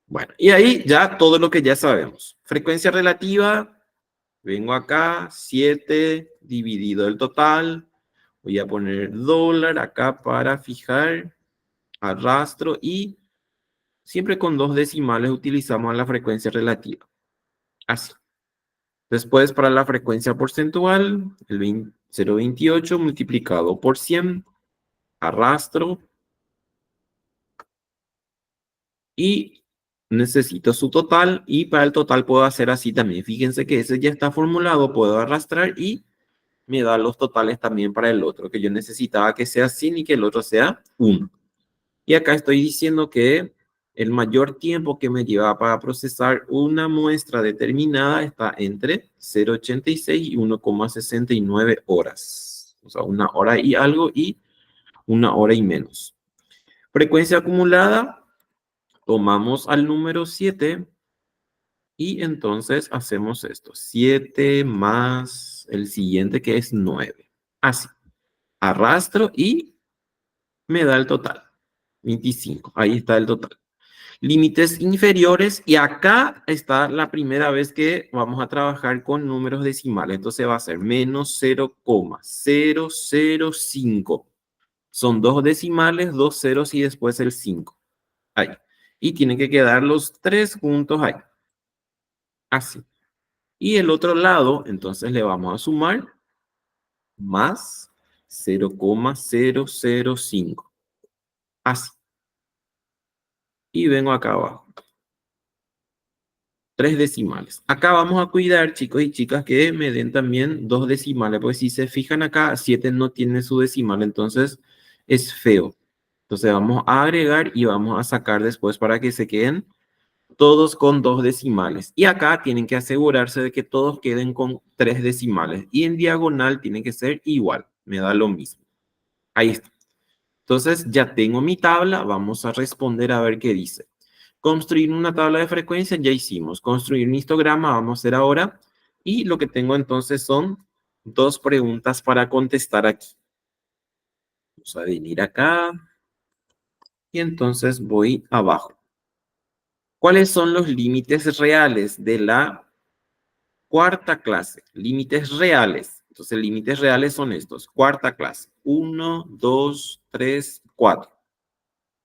Bueno, y ahí ya todo lo que ya sabemos. Frecuencia relativa. Vengo acá, 7 dividido el total. Voy a poner dólar acá para fijar. Arrastro y siempre con dos decimales utilizamos la frecuencia relativa. Así. Después para la frecuencia porcentual, el 0,28 multiplicado por 100. Arrastro. Y necesito su total. Y para el total puedo hacer así también. Fíjense que ese ya está formulado. Puedo arrastrar y me da los totales también para el otro, que yo necesitaba que sea 100 y que el otro sea 1. Y acá estoy diciendo que el mayor tiempo que me lleva para procesar una muestra determinada está entre 0,86 y 1,69 horas. O sea, 1 hora y algo y 1 hora y menos. Frecuencia acumulada, tomamos al número 7 y entonces hacemos esto. 7 más el siguiente que es 9. Así. Arrastro y me da el total. 25. Ahí está el total. Límites inferiores. Y acá está la primera vez que vamos a trabajar con números decimales. Entonces va a ser menos 0,005. Son dos decimales, dos ceros y después el 5. Ahí. Y tienen que quedar los tres juntos ahí. Así. Y el otro lado, entonces le vamos a sumar más 0,005. Así. Y vengo acá abajo. 3 decimales. Acá vamos a cuidar, chicos y chicas, que me den también 2 decimales, porque si se fijan acá, 7 no tiene su decimal, entonces es feo. Entonces vamos a agregar y vamos a sacar después para que se queden todos con 2 decimales. Y acá tienen que asegurarse de que todos queden con 3 decimales. Y en diagonal tiene que ser igual. Me da lo mismo. Ahí está. Entonces ya tengo mi tabla. Vamos a responder a ver qué dice. Construir una tabla de frecuencia ya hicimos. Construir un histograma vamos a hacer ahora. Y lo que tengo entonces son 2 preguntas para contestar aquí. Vamos a venir acá. Y entonces voy abajo. ¿Cuáles son los límites reales de la cuarta clase? Límites reales. Entonces, límites reales son estos. Cuarta clase. 1, 2, 3, 4.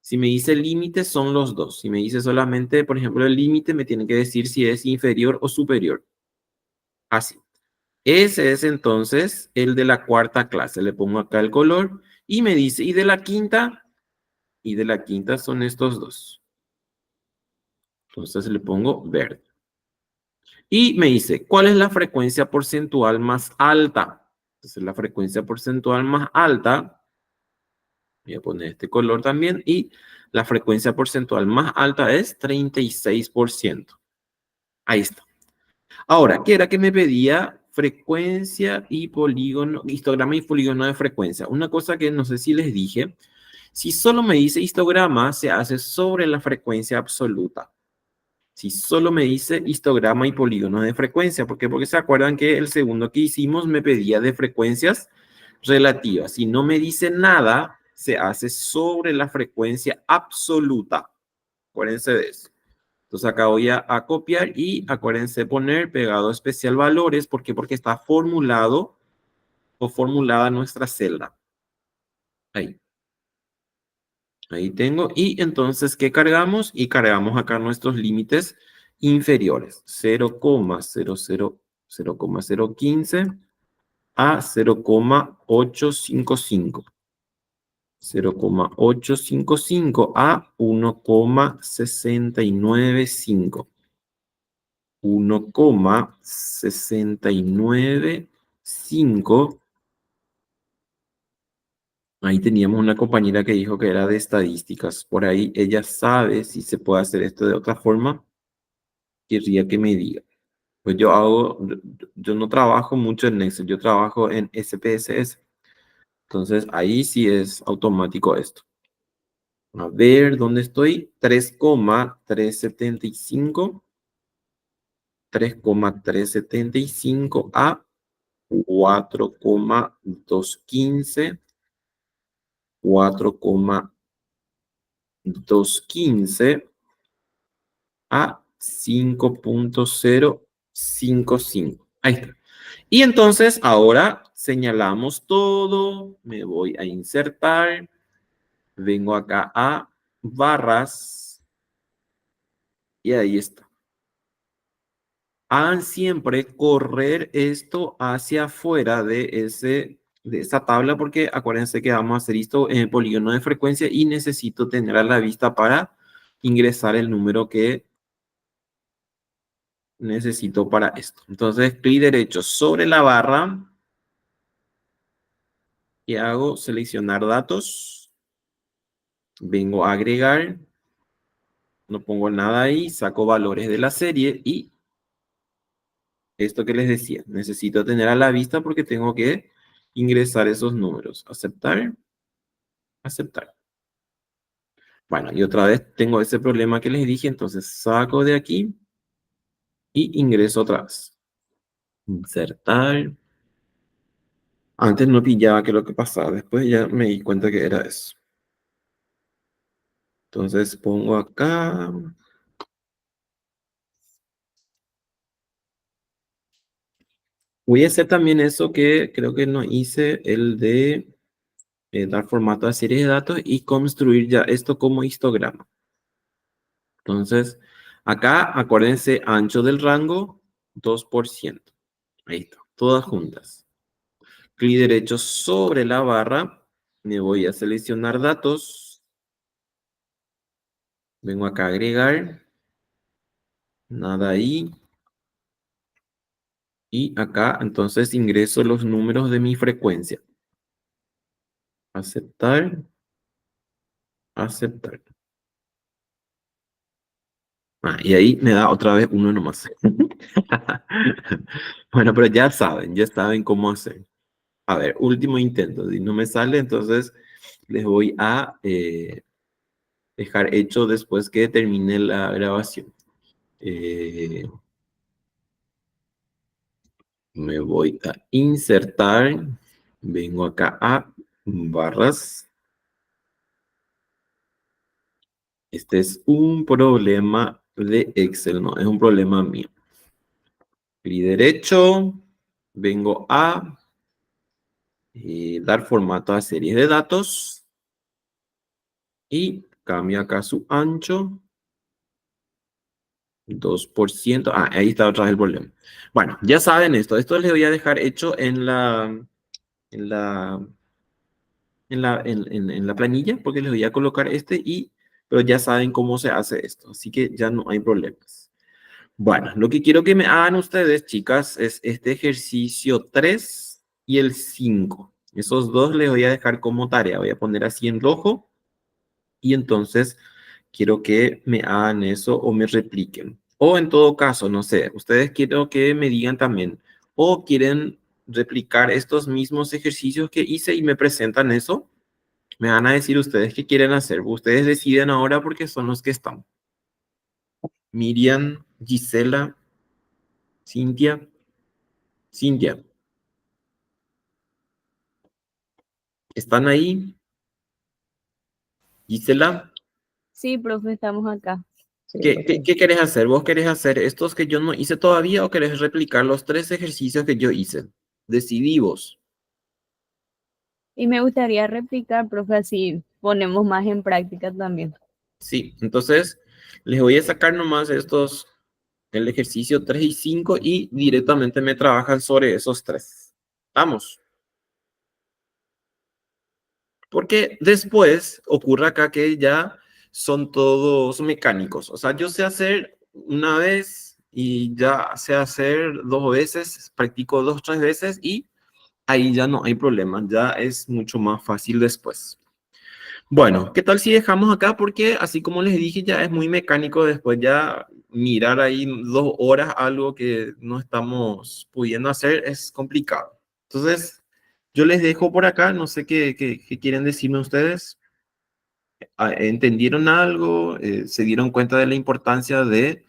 Si me dice límite, son los dos. Si me dice solamente, por ejemplo, el límite, me tiene que decir si es inferior o superior. Así. Ese es entonces el de la cuarta clase. Le pongo acá el color y me dice, ¿y de la quinta? Y de la quinta son estos dos. Entonces le pongo verde. Y me dice, ¿cuál es la frecuencia porcentual más alta? Entonces la frecuencia porcentual más alta, voy a poner este color también, y la frecuencia porcentual más alta es 36%. Ahí está. Ahora, ¿qué era que me pedía? Frecuencia y polígono, histograma y polígono de frecuencia. Una cosa que no sé si les dije, si solo me dice histograma, se hace sobre la frecuencia absoluta. Si solo me dice histograma y polígono de frecuencia. ¿Por qué? Porque se acuerdan que el segundo que hicimos me pedía de frecuencias relativas. Si no me dice nada, se hace sobre la frecuencia absoluta. Acuérdense de eso. Entonces acá voy a copiar y acuérdense poner pegado especial valores. ¿Por qué? Porque está formulado o formulada nuestra celda. Ahí. Ahí tengo. Y entonces, ¿qué cargamos? Y cargamos acá nuestros límites inferiores. 0,015 a 0,855. 0,855 a 1,695. 1,695. Ahí teníamos una compañera que dijo que era de estadísticas. Por ahí ella sabe si se puede hacer esto de otra forma. Querría que me diga. Pues yo no trabajo mucho en Excel, yo trabajo en SPSS. Entonces ahí sí es automático esto. A ver, ¿dónde estoy? 3,375. 3,375 a 4,215. 4,215 a 5,055. Ahí está. Y entonces ahora señalamos todo. Me voy a insertar. Vengo acá a barras. Y ahí está. Hagan siempre correr esto hacia afuera de esa tabla porque acuérdense que vamos a hacer esto en el polígono de frecuencia y necesito tener a la vista para ingresar el número que necesito para esto. Entonces, clic derecho sobre la barra y hago seleccionar datos. Vengo a agregar. No pongo nada ahí, saco valores de la serie y esto que les decía, necesito tener a la vista porque tengo que ingresar esos números. Aceptar, aceptar. Bueno, y otra vez tengo ese problema que les dije, entonces saco de aquí y ingreso otra vez. Insertar. Antes no pillaba qué es lo que pasaba, después ya me di cuenta que era eso. Entonces pongo acá. Voy a hacer también eso que creo que no hice, el de dar formato a series de datos y construir ya esto como histograma. Entonces, acá acuérdense, ancho del rango, 2%. Ahí está, todas juntas. Clic derecho sobre la barra, me voy a seleccionar datos. Vengo acá a agregar. Nada ahí. Y acá entonces ingreso los números de mi frecuencia. Aceptar. Aceptar. Y ahí me da otra vez uno nomás. Bueno, pero ya saben cómo hacer. A ver, último intento. Si no me sale, entonces les voy a dejar hecho después que termine la grabación. Me voy a insertar. Vengo acá a barras. Este es un problema de Excel, no es un problema mío. Clic derecho. Vengo a dar formato a series de datos. Y cambio acá su ancho. 2%. Ahí está otra vez el problema. Bueno, ya saben esto. Esto les voy a dejar hecho en la planilla, porque les voy a colocar pero ya saben cómo se hace esto. Así que ya no hay problemas. Bueno, lo que quiero que me hagan ustedes, chicas, es este ejercicio 3 y el 5. Esos dos les voy a dejar como tarea. Voy a poner así en rojo. Y entonces quiero que me hagan eso o me repliquen. O en todo caso, no sé, ustedes quiero que me digan también, o quieren replicar estos mismos ejercicios que hice y me presentan eso, me van a decir ustedes qué quieren hacer. Ustedes deciden ahora porque son los que están. Miriam, Gisela, Cintia, Cintia. ¿Están ahí? Gisela, Sí, profe, estamos acá. ¿qué querés hacer? ¿Vos querés hacer estos que yo no hice todavía o querés replicar los 3 ejercicios que yo hice? Decidí vos. Y me gustaría replicar, profe, así ponemos más en práctica también. Sí, entonces les voy a sacar nomás el ejercicio 3 y 5 y directamente me trabajan sobre esos 3. Vamos. Porque después ocurre acá que ya son todos mecánicos. O sea, yo sé hacer una vez y ya sé hacer 2 veces, practico 2, 3 veces y ahí ya no hay problema, ya es mucho más fácil después. Bueno, ¿qué tal si dejamos acá? Porque así como les dije, ya es muy mecánico después ya mirar ahí 2 horas algo que no estamos pudiendo hacer es complicado. Entonces, yo les dejo por acá, no sé qué quieren decirme ustedes. ¿Entendieron algo? ¿Se dieron cuenta de la importancia de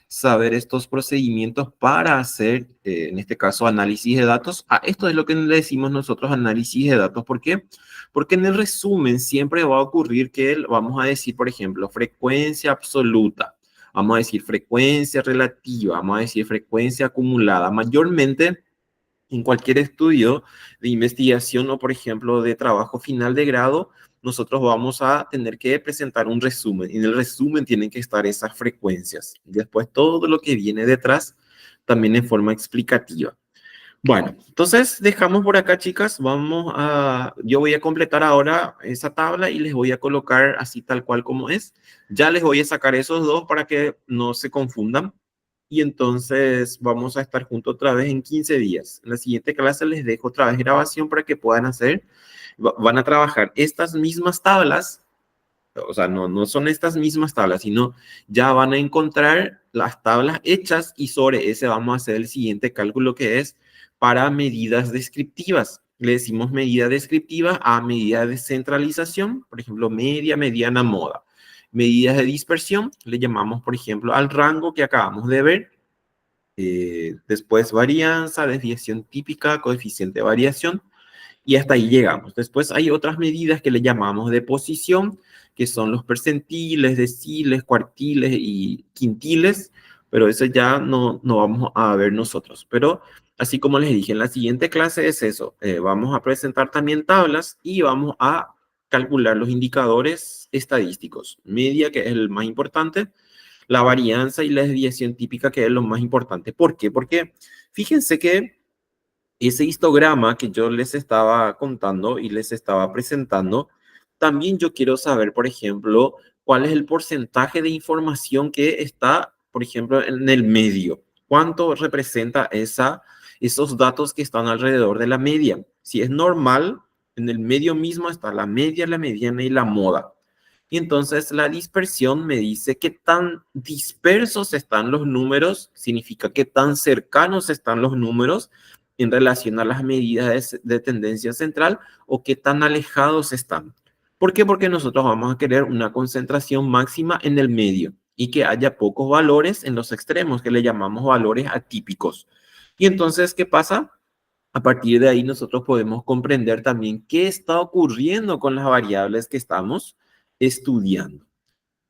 saber estos procedimientos para hacer, en este caso, análisis de datos? Esto es lo que le decimos nosotros análisis de datos. ¿Por qué? Porque en el resumen siempre va a ocurrir que vamos a decir, por ejemplo, frecuencia absoluta, vamos a decir frecuencia relativa, vamos a decir frecuencia acumulada. Mayormente en cualquier estudio de investigación o, por ejemplo, de trabajo final de grado, nosotros vamos a tener que presentar un resumen. Y en el resumen tienen que estar esas frecuencias. Y después todo lo que viene detrás, también en forma explicativa. Bueno, entonces dejamos por acá, chicas. Yo voy a completar ahora esa tabla y les voy a colocar así tal cual como es. Ya les voy a sacar esos dos para que no se confundan. Y entonces vamos a estar juntos otra vez en 15 días. En la siguiente clase les dejo otra vez grabación para que puedan hacer. Van a trabajar estas mismas tablas, o sea, no son estas mismas tablas, sino ya van a encontrar las tablas hechas y sobre ese vamos a hacer el siguiente cálculo que es para medidas descriptivas. Le decimos medida descriptiva a medida de centralización, por ejemplo, media, mediana, moda. Medidas de dispersión, le llamamos, por ejemplo, al rango que acabamos de ver. Después varianza, desviación típica, coeficiente de variación y hasta ahí llegamos. Después hay otras medidas que le llamamos de posición, que son los percentiles, deciles, cuartiles y quintiles, pero eso ya no vamos a ver nosotros. Pero así como les dije, en la siguiente clase es eso. Vamos a presentar también tablas y vamos a calcular los indicadores estadísticos. Media, que es el más importante, la varianza y la desviación típica, que es lo más importante. ¿Por qué? Porque fíjense que ese histograma que yo les estaba contando y les estaba presentando, también yo quiero saber, por ejemplo, cuál es el porcentaje de información que está, por ejemplo, en el medio. ¿Cuánto representa esos datos que están alrededor de la media? Si es normal, en el medio mismo está la media, la mediana y la moda. Y entonces la dispersión me dice qué tan dispersos están los números, significa qué tan cercanos están los números en relación a las medidas de tendencia central o qué tan alejados están. ¿Por qué? Porque nosotros vamos a querer una concentración máxima en el medio y que haya pocos valores en los extremos, que le llamamos valores atípicos. Y entonces, ¿qué pasa? A partir de ahí nosotros podemos comprender también qué está ocurriendo con las variables que estamos estudiando.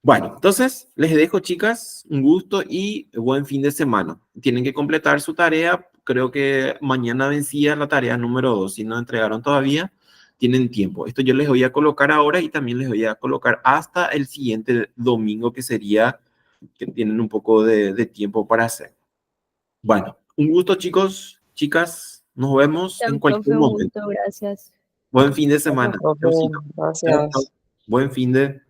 Bueno, entonces les dejo, chicas, un gusto y buen fin de semana. Tienen que completar su tarea. Creo que mañana vencía la tarea número 2. Si no entregaron todavía, tienen tiempo. Esto yo les voy a colocar ahora y también les voy a colocar hasta el siguiente domingo, que sería que tienen un poco de tiempo para hacer. Bueno, un gusto, chicos, chicas. Nos vemos en Chao, cualquier profe, un momento. gusto, gracias. Buen fin de Gracias, semana. profe. Chaucito. Chao, chao. Gracias. Buen fin de...